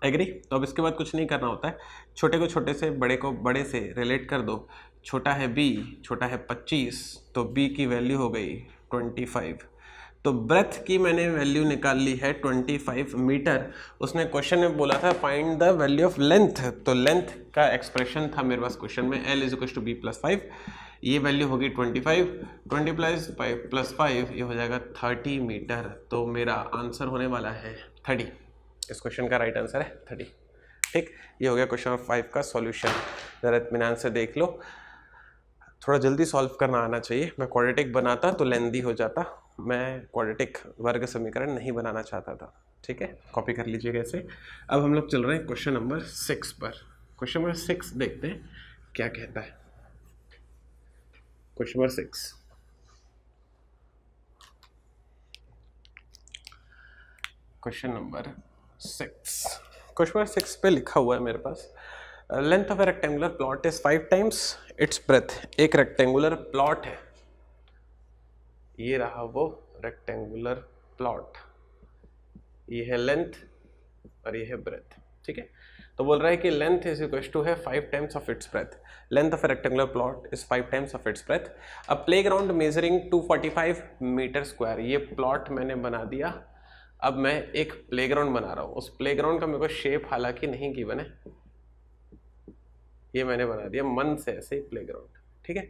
एग्री। तो अब इसके बाद कुछ नहीं करना होता है, छोटे को छोटे से, बड़े को बड़े से रिलेट कर दो। छोटा है b, छोटा है 25, तो b की वैल्यू हो गई 25। तो ब्रेथ की मैंने वैल्यू निकाल ली है 25 मीटर। उसने क्वेश्चन में बोला था find the value of length, तो लेंथ का एक्सप्रेशन था मेरे पास क्वेश्चन में, L is equal to b plus 5, ये वैल्यू होगी 25, 20 प्लस 5 ये हो जाएगा 30 मीटर। तो मेरा आंसर होने वाला है 30, इस क्वेश्चन का राइट आंसर है 30। ठीक, ये हो गया क्वेश्चन नंबर 5 का सॉल्यूशन। जरा इत्मीनान से देख लो, थोड़ा जल्दी सॉल्व करना आना चाहिए। मैं क्वाड्रेटिक बनाता तो लेंदी हो जाता, मैं क्वाड्रेटिक वर्ग समीकरण नहीं बनाना चाहता था। ठीक है, कॉपी कर लीजिएगा ऐसे। अब हम लोग चल रहे हैं क्वेश्चन नंबर 6 पर। क्वेश्चन नंबर 6 देखते हैं क्या कहता है। क्वेश्चन नंबर 6, क्वेश्चन नंबर 6 पे लिखा हुआ है मेरे पास, length of a rectangular plot is 5 times its breadth. एक रेक्टेंगुलर प्लॉट है, ये रहा वो रेक्टेंगुलर प्लॉट, ये है लेंथ और ये है ब्रेथ। ठीक है, तो बोल रहा है कि लेंथ इज इक्वल टू है 5 times of its breadth. Length of a rectangular plot is 5 times of its breadth. A playground measuring 245 metre square. ये प्लॉट मैंने बना दिया। अब मैं एक प्लेग्राउंड बना रहा हूँ। उस प्लेग्राउंड का मेरे को शेप हालांकि नहीं गिवन है, ये मैंने बना दिया मन से ऐसे ही प्लेग्राउंड। ठीक है,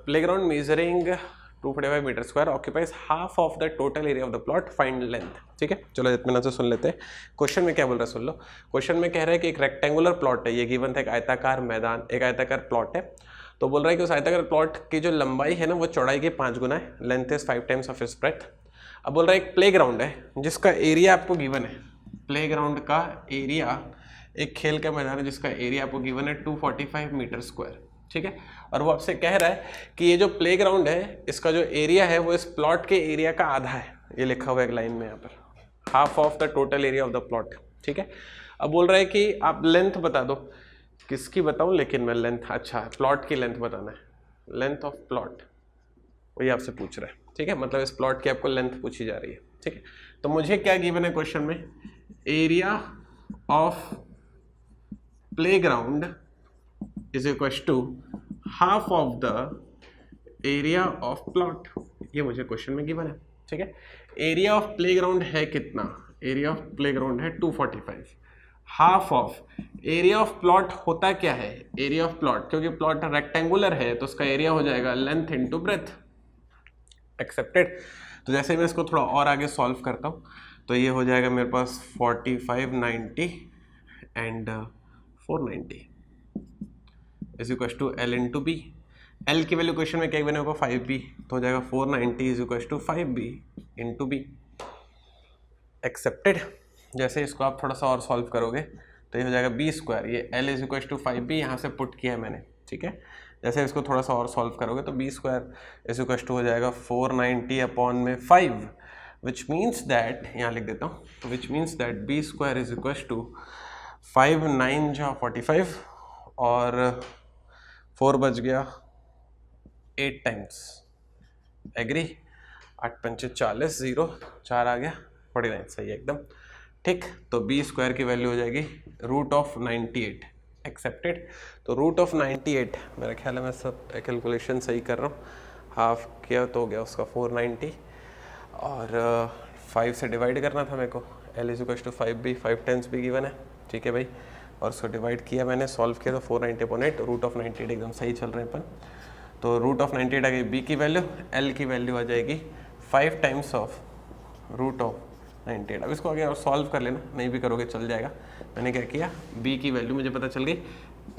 playground measuring 245 metre square occupies half of the total area of the plot, find length. ठीक है, चलो इत्मीनान से सुन लेते हैं। क्वेश्चन में क्या बोल रहा है सुन लो। क्वेश्चन में कह रहा है कि एक रेक्टेंगुलर प्लॉट है, ये गिवन था, एक आयताकार मैदान, एक आयताकार प्लॉट है। तो बोल रहा है कि उस आयताकार प्लॉट की जो लंबाई है ना वो चौड़ाई के 5 गुना है, length is 5 times of its breath. अब बोल रहा है एक प्लेग्राउंड है जिसका एरिया आपको गिवन है, प्लेग्राउंड का एरिया, एक खेल का मैदान है जिसका एरिया आपको गिवन है 245 मीटर स्क्वायर। ठीक है, और वो आपसे कह रहा है कि ये जो प्लेग्राउंड है इसका जो एरिया है वो इस प्लॉट के एरिया का आधा है। ये लिखा हुआ है एक लाइन में यहाँ पर, half of the total area of the plot. ठीक है, अब बोल रहा है कि आप लेंथ बता दो। किसकी बताऊं, लेकिन मैं लेंथ, अच्छा प्लॉट की लेंथ बताना है, लेंथ ऑफ प्लॉट वही आपसे पूछ रहा है। ठीक है, मतलब इस प्लॉट की आपको लेंथ पूछी जा रही है। ठीक है, तो मुझे क्या गिवन है क्वेश्चन में, area of playground is equal to half of the area of plot, ये मुझे क्वेश्चन में गिवन है। ठीक है, एरिया ऑफ प्लेग्राउंड है कितना, एरिया ऑफ प्लेग्राउंड है 245, half of area of plot होता क्या है, एरिया ऑफ प्लॉट, क्योंकि प्लॉट रेक्टेंगुलर है तो उसका एरिया हो जाएगा लेंथ इनटू ब्रेथ। एक्सेप्टेड। तो जैसे मैं इसको थोड़ा और आगे सॉल्व करता हूँ तो ये हो जाएगा मेरे पास 45, 90 and 490 is equal to L into B. L की वैल्यू क्वेश्चन में क्या बने होगा 5b, तो हो जाएगा 490 is equal to 5b into B. Accepted. जैसे इसको आप थोड़ा सा और सॉल्व करोगे तो ये हो जाएगा बी स्क्वायर, ये L is equal to 5b यहाँ से पुट किया है मैंने। ठीक है, जैसे इसको थोड़ा सा और सॉल्व करोगे तो B square is equal to हो जाएगा 490 अपॉन में 5, विच मीन्स दैट, यहाँ लिख देता हूँ, which means that B square is equal to 5 9 जा 45 और 4 बच गया 8 टाइम्स। एग्री, 8 पंचे 40, 0 4 आ गया 49, सही है एकदम। ठीक, तो बी स्क्वायर की वैल्यू हो जाएगी रूट ऑफ 98। एक्सेप्टेड। तो रूट ऑफ 98, मेरा ख्याल है मैं सब कैलकुलेशन सही कर रहा हूँ, हाफ किया तो हो गया उसका 490 और 5 से डिवाइड करना था मेरे को। L is equal to 5b, 5 times भी गिवन है। ठीक है भाई, और उसको डिवाइड किया मैंने, सॉल्व किया तो 490/8, रूट ऑफ 98 एकदम सही चल रहे हैं अपन। तो रूट ऑफ 98 आ गई बी की वैल्यू, एल की वैल्यू आ जाएगी 5 टाइम्स ऑफ रूट ऑफ 98। अब इसको आगे और सॉल्व कर लेना, नहीं भी करोगे चल जाएगा। मैंने क्या किया, बी की वैल्यू मुझे पता चल गई,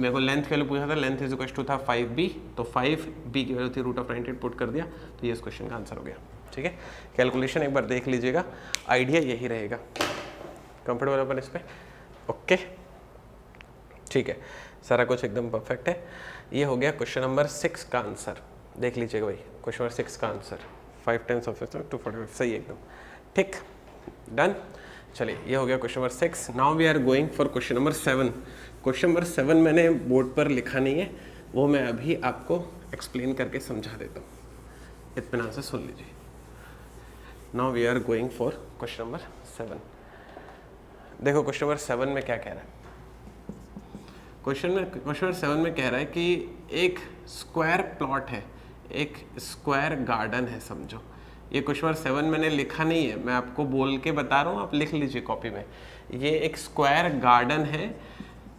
मेरे को लेंथ की वैल्यू पूछा था, लेंथ इज इक्वल टू था 5b, तो 5b की वैल्यू थी रूट ऑफ 98 पुट कर दिया, तो ये इस क्वेश्चन का आंसर हो गया। ठीक है, कैलकुलेशन एक बार देख लीजिएगा, आइडिया यही रहेगा। कंफर्टेबल अपन इस पर, ओके ठीक है, सारा कुछ एकदम परफेक्ट है। ये हो गया क्वेश्चन नंबर 6 का आंसर। देख लीजिएगा भाई, क्वेश्चन नंबर 6 का आंसर 5 टाइम्स ऑफ 245, सही है एकदम। ठीक, डन। चलिए, ये हो गया question number 6। Now we are going for question number 7। Question number 7 मैंने बोर्ड पर लिखा नहीं है, वो मैं अभी आपको एक्सप्लेन करके समझा देता हूँ, इत्मीनान से सुन लीजिए। Now we are going for question number 7। देखो क्वेश्चन नंबर 7 में क्या कह रहा है। क्वेश्चन नंबर 7 में कह रहा है कि एक स्क्वायर प्लॉट है, एक स्क्वायर गार्डन है समझो। ये क्वेश्चन नंबर 7 मैंने लिखा नहीं है, मैं आपको बोल के बता रहा हूँ, आप लिख लीजिए कॉपी में। ये एक स्क्वायर गार्डन है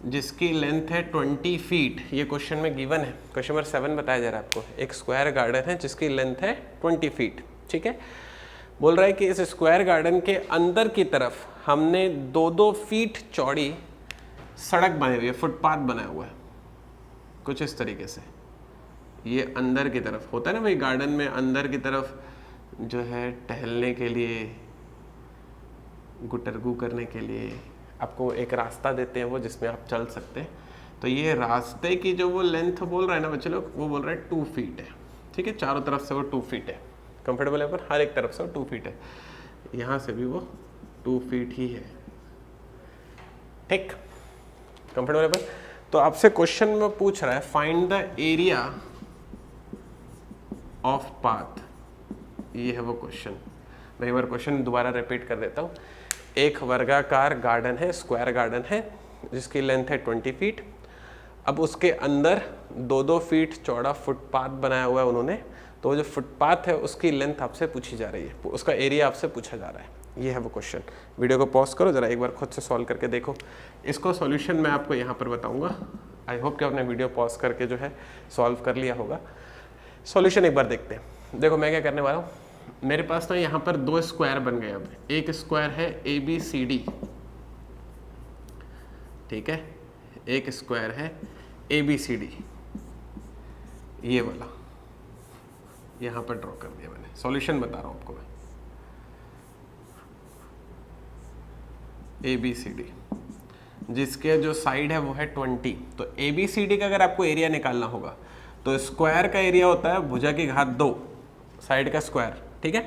जिसकी लेंथ है 20 फीट, ये क्वेश्चन में गिवन है। क्वेश्चन नंबर 7 बताया जा रहा है आपको, एक स्क्वायर गार्डन है जिसकी लेंथ है 20 फीट। ठीक है, बोल रहा है कि इस स्क्वायर गार्डन के अंदर की तरफ हमने 2-2 फीट चौड़ी सड़क बनी हुई है, फुटपाथ बना हुआ है कुछ इस तरीके से, ये अंदर की तरफ होता है ना भाई, गार्डन में अंदर की तरफ जो है टहलने के लिए, गुटरगू करने के लिए आपको एक रास्ता देते हैं वो, जिसमें आप चल सकते हैं। तो ये रास्ते की जो वो लेंथ बोल रहा है ना बच्चे लोग, वो बोल रहा है 2 फीट है, ठीक है, चारों तरफ से वो 2 फीट है, कंफर्टेबल है, पर हर एक तरफ से वो 2 फीट है, यहाँ से भी वो 2 फीट ही है, ठीक, कंफर्टेबल है पर। तो आपसे क्वेश्चन में पूछ रहा है find the area of path, ये है वो क्वेश्चन। मैं एक बार क्वेश्चन दोबारा रिपीट कर देता हूँ। एक वर्गाकार गार्डन है, स्क्वायर गार्डन है, जिसकी लेंथ है 20 फीट। अब उसके अंदर 2-2 फीट चौड़ा फुटपाथ बनाया हुआ है उन्होंने। तो वो जो फुटपाथ है उसकी लेंथ आपसे पूछी जा रही है, उसका एरिया आपसे पूछा जा रहा है। ये है वो क्वेश्चन। वीडियो को पॉज करो जरा, एक बार खुद से सॉल्व करके देखो। इसको सॉल्यूशन मैं आपको यहाँ पर बताऊँगा। आई होप कि आपने वीडियो पॉज करके जो है सॉल्व कर लिया होगा। सॉल्यूशन एक बार देखते हैं। देखो मैं क्या करने वाला हूँ, मेरे पास ना यहाँ पर 2 स्क्वायर बन गए। अब एक स्क्वायर है ABCD, ठीक है, एक स्क्वायर है ABCD, ये वाला यहाँ पर ड्रॉ कर दिया मैंने। सॉल्यूशन बता रहा हूँ आपको मैं। ABCD जिसके जो साइड है वो है 20। तो ABCD का अगर आपको एरिया निकालना होगा तो स्क्वायर का एरिया होता है भुजा की घात 2, साइड का स्क्वायर, ठीक है।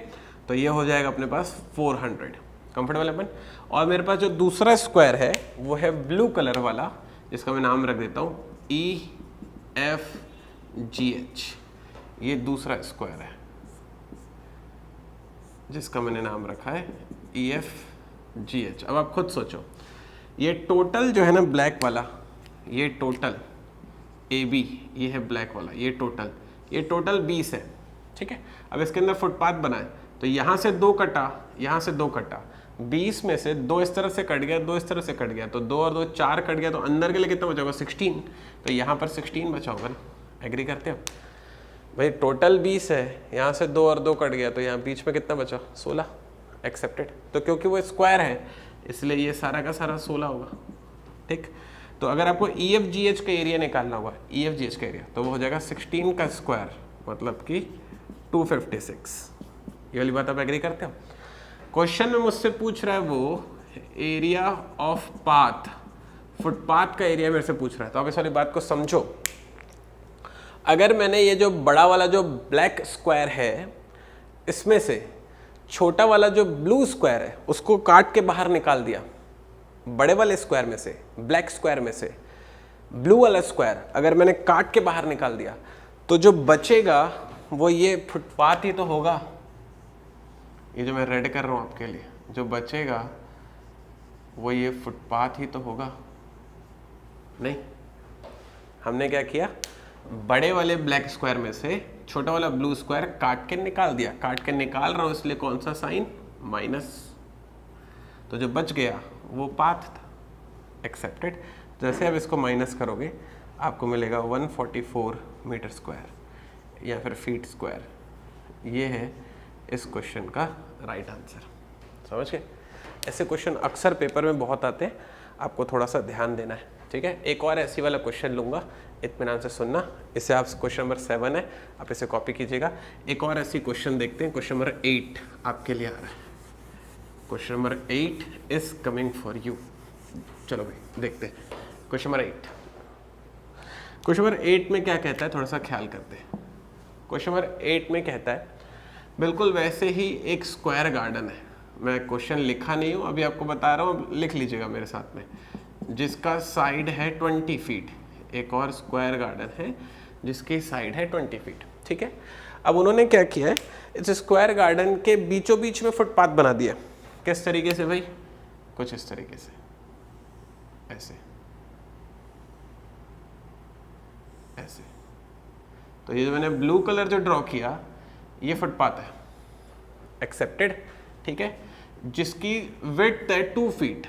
तो ये हो जाएगा अपने पास 400, कंफर्टेबल अपन। और मेरे पास जो दूसरा स्क्वायर है वो है ब्लू कलर वाला, जिसका मैं नाम रख देता हूँ EFGH। ये दूसरा स्क्वायर है जिसका मैंने नाम रखा है EFGH। अब आप खुद सोचो, ये टोटल जो है ना ब्लैक वाला, ये टोटल AB, ये है ब्लैक वाला, ये टोटल 20 है, ठीक है। अब इसके अंदर फुटपाथ बनाए तो यहाँ से 2 कटा, यहाँ से 2 कटा, 20 में से 2 इस तरफ से कट गया, 2 इस तरफ से कट गया, तो 2 और 2 4 कट गया। तो अंदर के लिए कितना बचा होगा? 16। तो यहाँ पर 16 बचा होगा ना, एग्री करते हो भाई? टोटल 20 है, यहाँ से 2 और 2 कट गया, तो यहाँ बीच में कितना बचा? 16, एक्सेप्टेड। तो क्योंकि वो स्क्वायर है इसलिए ये सारा का सारा 16 होगा, ठीक। तो अगर आपको EFGH का एरिया निकालना होगा, EFGH का एरिया, तो वो हो जाएगा 16 का स्क्वायर, मतलब कि 256। ये वाली बात आप एग्री करते हो? क्वेश्चन में मुझसे पूछ रहा है वो एरिया ऑफ पाथ, फुटपाथ का एरिया मेरे से पूछ रहा है। तो आप इस वाली बात को समझो। अगर मैंने ये जो बड़ा वाला जो ब्लैक स्क्वायर है, इसमें से छोटा वाला जो ब्लू स्क्वायर है उसको काट के बाहर निकाल दिया, बड़े वाले स्क्वायर में से, ब्लैक स्क्वायर में से ब्लू वाला स्क्वायर अगर मैंने काट के बाहर निकाल दिया, तो जो बचेगा वो ये फुटपाथ ही तो होगा। ये जो मैं रेड कर रहा हूँ आपके लिए, जो बचेगा वो ये फुटपाथ ही तो होगा। नहीं, हमने क्या किया, बड़े वाले ब्लैक स्क्वायर में से छोटा वाला ब्लू स्क्वायर काट के निकाल दिया। काट के निकाल रहा हूँ इसलिए कौन सा साइन? माइनस। तो जो बच गया वो पाथ था, एक्सेप्टेड। जैसे अब इसको माइनस करोगे आपको मिलेगा 144 मीटर स्क्वायर या फिर फीट स्क्वायर। ये है इस क्वेश्चन का राइट आंसर। समझ गए? ऐसे क्वेश्चन अक्सर पेपर में बहुत आते हैं, आपको थोड़ा सा ध्यान देना है, ठीक है। एक और ऐसी वाला क्वेश्चन लूँगा, इत्मीनान से सुनना। इससे आप क्वेश्चन नंबर 7 है, आप इसे कॉपी कीजिएगा। एक और ऐसी क्वेश्चन देखते हैं, क्वेश्चन नंबर 8 आपके लिए आ रहा है। Question number 8 is coming for you. चलो भाई देखते हैं क्वेश्चन नंबर 8। क्वेश्चन नंबर 8 में क्या कहता है, थोड़ा सा ख्याल करते हैं। क्वेश्चन नंबर 8 में कहता है बिल्कुल वैसे ही एक स्क्वायर गार्डन है। मैं क्वेश्चन लिखा नहीं हूँ, अभी आपको बता रहा हूँ, लिख लीजिएगा मेरे साथ में। जिसका साइड है 20 फीट, एक और स्क्वायर गार्डन है जिसकी साइड है 20 फीट, ठीक है। अब उन्होंने क्या किया है, इस स्क्वायर गार्डन के बीचों बीच में फुटपाथ बना दिया। किस तरीके से भाई? कुछ इस तरीके से, ऐसे ऐसे। तो ये जो मैंने ब्लू कलर जो ड्रॉ किया ये फुटपाथ है, एक्सेप्टेड, ठीक है। जिसकी विड्थ है 2 फीट,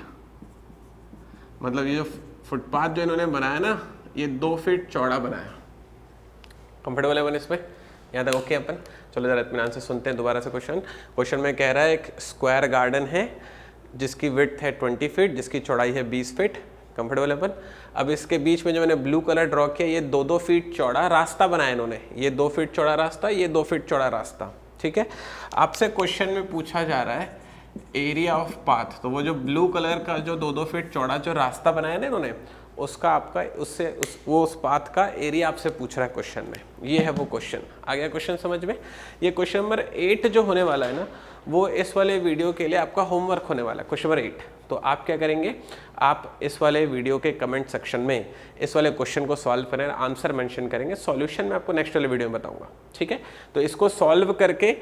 मतलब ये जो फुटपाथ जो इन्होंने बनाया ना, ये 2 फीट चौड़ा बनाया। कंफर्टेबल है अपन इसमें? यहाँ तक ओके अपन? चलो जरा इत्मीनान से सुनते हैं दोबारा से क्वेश्चन। क्वेश्चन में कह रहा है एक स्क्वायर गार्डन है जिसकी विड्थ है 20 फीट, जिसकी चौड़ाई है 20 फीट, कंफर्टेबल अपन। अब इसके बीच में जो मैंने ब्लू कलर ड्रॉ किया, ये 2-2 फीट चौड़ा रास्ता बनाया इन्होंने, ये 2 फीट चौड़ा रास्ता, ये 2 फीट चौड़ा रास्ता, ठीक है। आपसे क्वेश्चन में पूछा जा रहा है एरिया ऑफ पाथ, तो वो जो ब्लू कलर का जो 2-2 फीट चौड़ा जो रास्ता बनाया ना इन्होंने, उसका आपका उस पाथ का एरिया आपसे पूछ रहा है क्वेश्चन में। ये है वो क्वेश्चन। आ गया क्वेश्चन समझ में। ये क्वेश्चन नंबर 8 जो होने वाला है ना, वो इस वाले वीडियो के लिए आपका होमवर्क होने वाला है, क्वेश्चन नंबर 8। तो आप क्या करेंगे, आप इस वाले वीडियो के कमेंट सेक्शन में इस वाले क्वेश्चन को सॉल्व करें, आंसर मेंशन करेंगे, सॉल्यूशन मैं आपको नेक्स्ट वाले वीडियो में बताऊंगा, ठीक है। तो इसको सॉल्व करके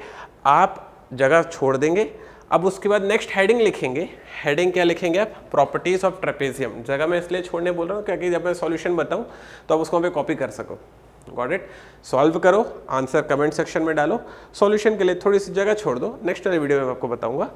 आप जगह छोड़ देंगे। अब उसके बाद नेक्स्ट हेडिंग लिखेंगे। हेडिंग क्या लिखेंगे आप, प्रॉपर्टीज ऑफ ट्रेपेजियम। जगह मैं इसलिए छोड़ने बोल रहा हूँ क्योंकि जब मैं सॉल्यूशन बताऊँ तो आप उसको वहाँ पे कॉपी कर सको। Got it. सॉल्व करो, आंसर कमेंट सेक्शन में डालो, सॉल्यूशन के लिए थोड़ी सी जगह छोड़ दो, नेक्स्ट वाले वीडियो में मैं आपको बताऊंगा।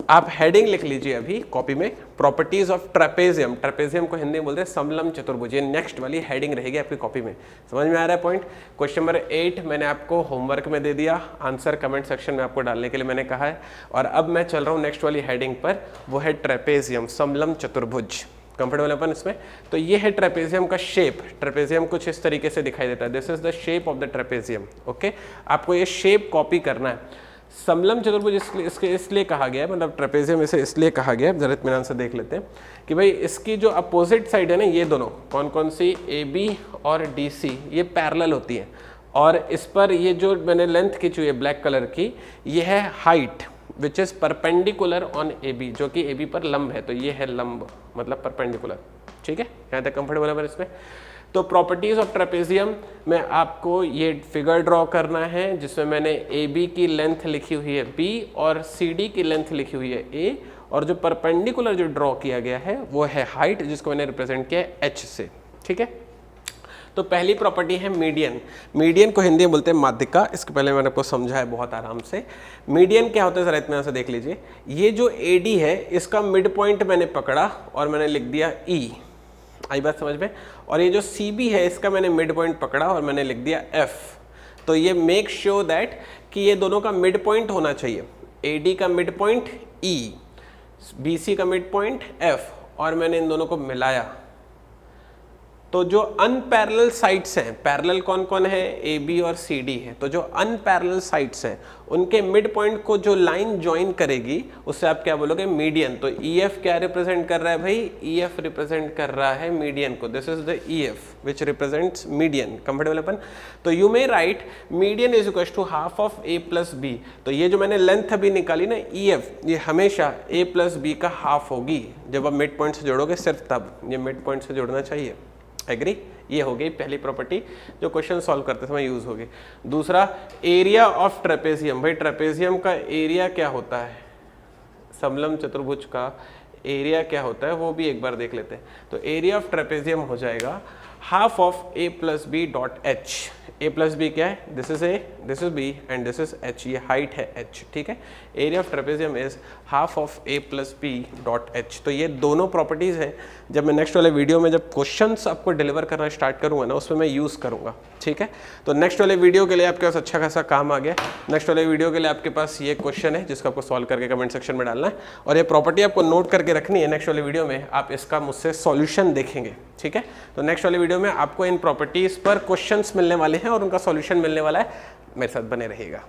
आप हेडिंग लिख लीजिए अभी कॉपी में, प्रॉपर्टीज ऑफ ट्रेपेजियम। ट्रेपेजियम को हिंदी में बोलते हैं समलम चतुर्भुज। ये नेक्स्ट वाली हेडिंग रहेगी आपकी कॉपी में। समझ में आ रहा है पॉइंट। क्वेश्चन नंबर 8 मैंने आपको होमवर्क में दे दिया, आंसर कमेंट सेक्शन में आपको डालने के लिए मैंने कहा है। और अब मैं चल रहा हूँ नेक्स्ट वाली हेडिंग पर, वो है ट्रेपेजियम, समलम चतुर्भुज। कंफर्टेबल अपन इसमें। तो ये है ट्रेपेजियम का शेप। ट्रेपेजियम कुछ इस तरीके से दिखाई देता है। This is the shape of the trapezium. Okay, आपको ये शेप कॉपी करना है। समलम चतुर्भुज इसलिए कहा गया है, मतलब ट्रेपेजियम इसे इसलिए कहा गया है, जरा इत्मीनान से देख लेते हैं कि भाई इसकी जो अपोजिट साइड है ना, ये दोनों कौन कौन सी, AB और DC, ये पैरेलल होती है। और इस पर ये जो मैंने लेंथ खींची है ब्लैक कलर की, ये है height which is perpendicular on AB, जो कि AB पर लंब है। तो ये है लंब, मतलब परपेंडिकुलर, ठीक है। यहाँ तक कंफर्टेबल है इसमें। तो प्रॉपर्टीज ऑफ ट्रेपेजियम में आपको ये फिगर ड्रॉ करना है, जिसमें मैंने AB की लेंथ लिखी हुई है B और CD की लेंथ लिखी हुई है A, और जो परपेंडिकुलर जो ड्रॉ किया गया है वो है हाइट, जिसको मैंने रिप्रेजेंट किया है H से, ठीक है। तो पहली प्रॉपर्टी है मीडियन। मीडियन को हिंदी में बोलते हैं माध्यिका। इसके पहले मैंने आपको समझाया बहुत आराम से। मीडियन क्या होता है, जरा इतना से देख लीजिए। ये जो AD है, इसका मिड पॉइंट मैंने पकड़ा और मैंने लिख दिया E। आई बात समझ में। और ये जो CB है, इसका मैंने मिड पॉइंट पकड़ा और मैंने लिख दिया F। तो ये मेक श्योर दैट कि ये दोनों का मिड पॉइंट होना चाहिए। AD का मिड पॉइंट E, BC का मिड पॉइंट F, और मैंने इन दोनों को मिलाया। तो जो अनपैरेलल साइड्स हैं, पैरेलल कौन कौन है, AB और CD है। तो जो अनपैरेलल साइड्स हैं, उनके मिड पॉइंट को जो लाइन ज्वाइन करेगी, उससे आप क्या बोलोगे, मीडियन। तो EF क्या रिप्रेजेंट कर रहा है भाई, EF रिप्रेजेंट कर रहा है मीडियन को। This is the EF which represents median. Comfortable अपन। तो you may write median is equal to half of A plus B। तो ये जो मैंने लेंथ अभी निकाली ना EF, ये हमेशा A प्लस B का हाफ होगी। जब आप मिड पॉइंट से जोड़ोगे सिर्फ तब, ये मिड पॉइंट से जोड़ना चाहिए। एग्री। ये हो गई पहली प्रॉपर्टी जो क्वेश्चन सॉल्व करते समय यूज होगी। दूसरा, एरिया ऑफ ट्रेपेजियम। भाई ट्रेपेजियम का एरिया क्या होता है, समलम चतुर्भुज का एरिया क्या होता है, वो भी एक बार देख लेते हैं। तो एरिया ऑफ ट्रेपेजियम हो जाएगा half of A plus B dot H। A plus B क्या है, this is A, this is B and this is H। ये हाइट है H, ठीक है। Area of trapezium is half of A plus B dot H। तो ये दोनों properties हैं, जब मैं नेक्स्ट वाले वीडियो में जब क्वेश्चंस आपको डिलीवर करना स्टार्ट करूंगा ना, उसमें मैं यूज करूंगा, ठीक है। तो नेक्स्ट वाले वीडियो के लिए आपके पास अच्छा खासा काम आ गया। नेक्स्ट वाले वीडियो के लिए आपके पास ये क्वेश्चन है, जिसको आपको सॉल्व करके कमेंट सेक्शन में डालना है, और ये प्रॉपर्टी आपको नोट करके रखनी है। नेक्स्ट वाले वीडियो में आप इसका मुझसे सॉल्यूशन देखेंगे, ठीक है। तो नेक्स्ट वाले वीडियो में आपको इन प्रॉपर्टीज पर क्वेश्चंस मिलने वाले हैं और उनका सॉल्यूशन मिलने वाला है। मेरे साथ बने रहिएगा।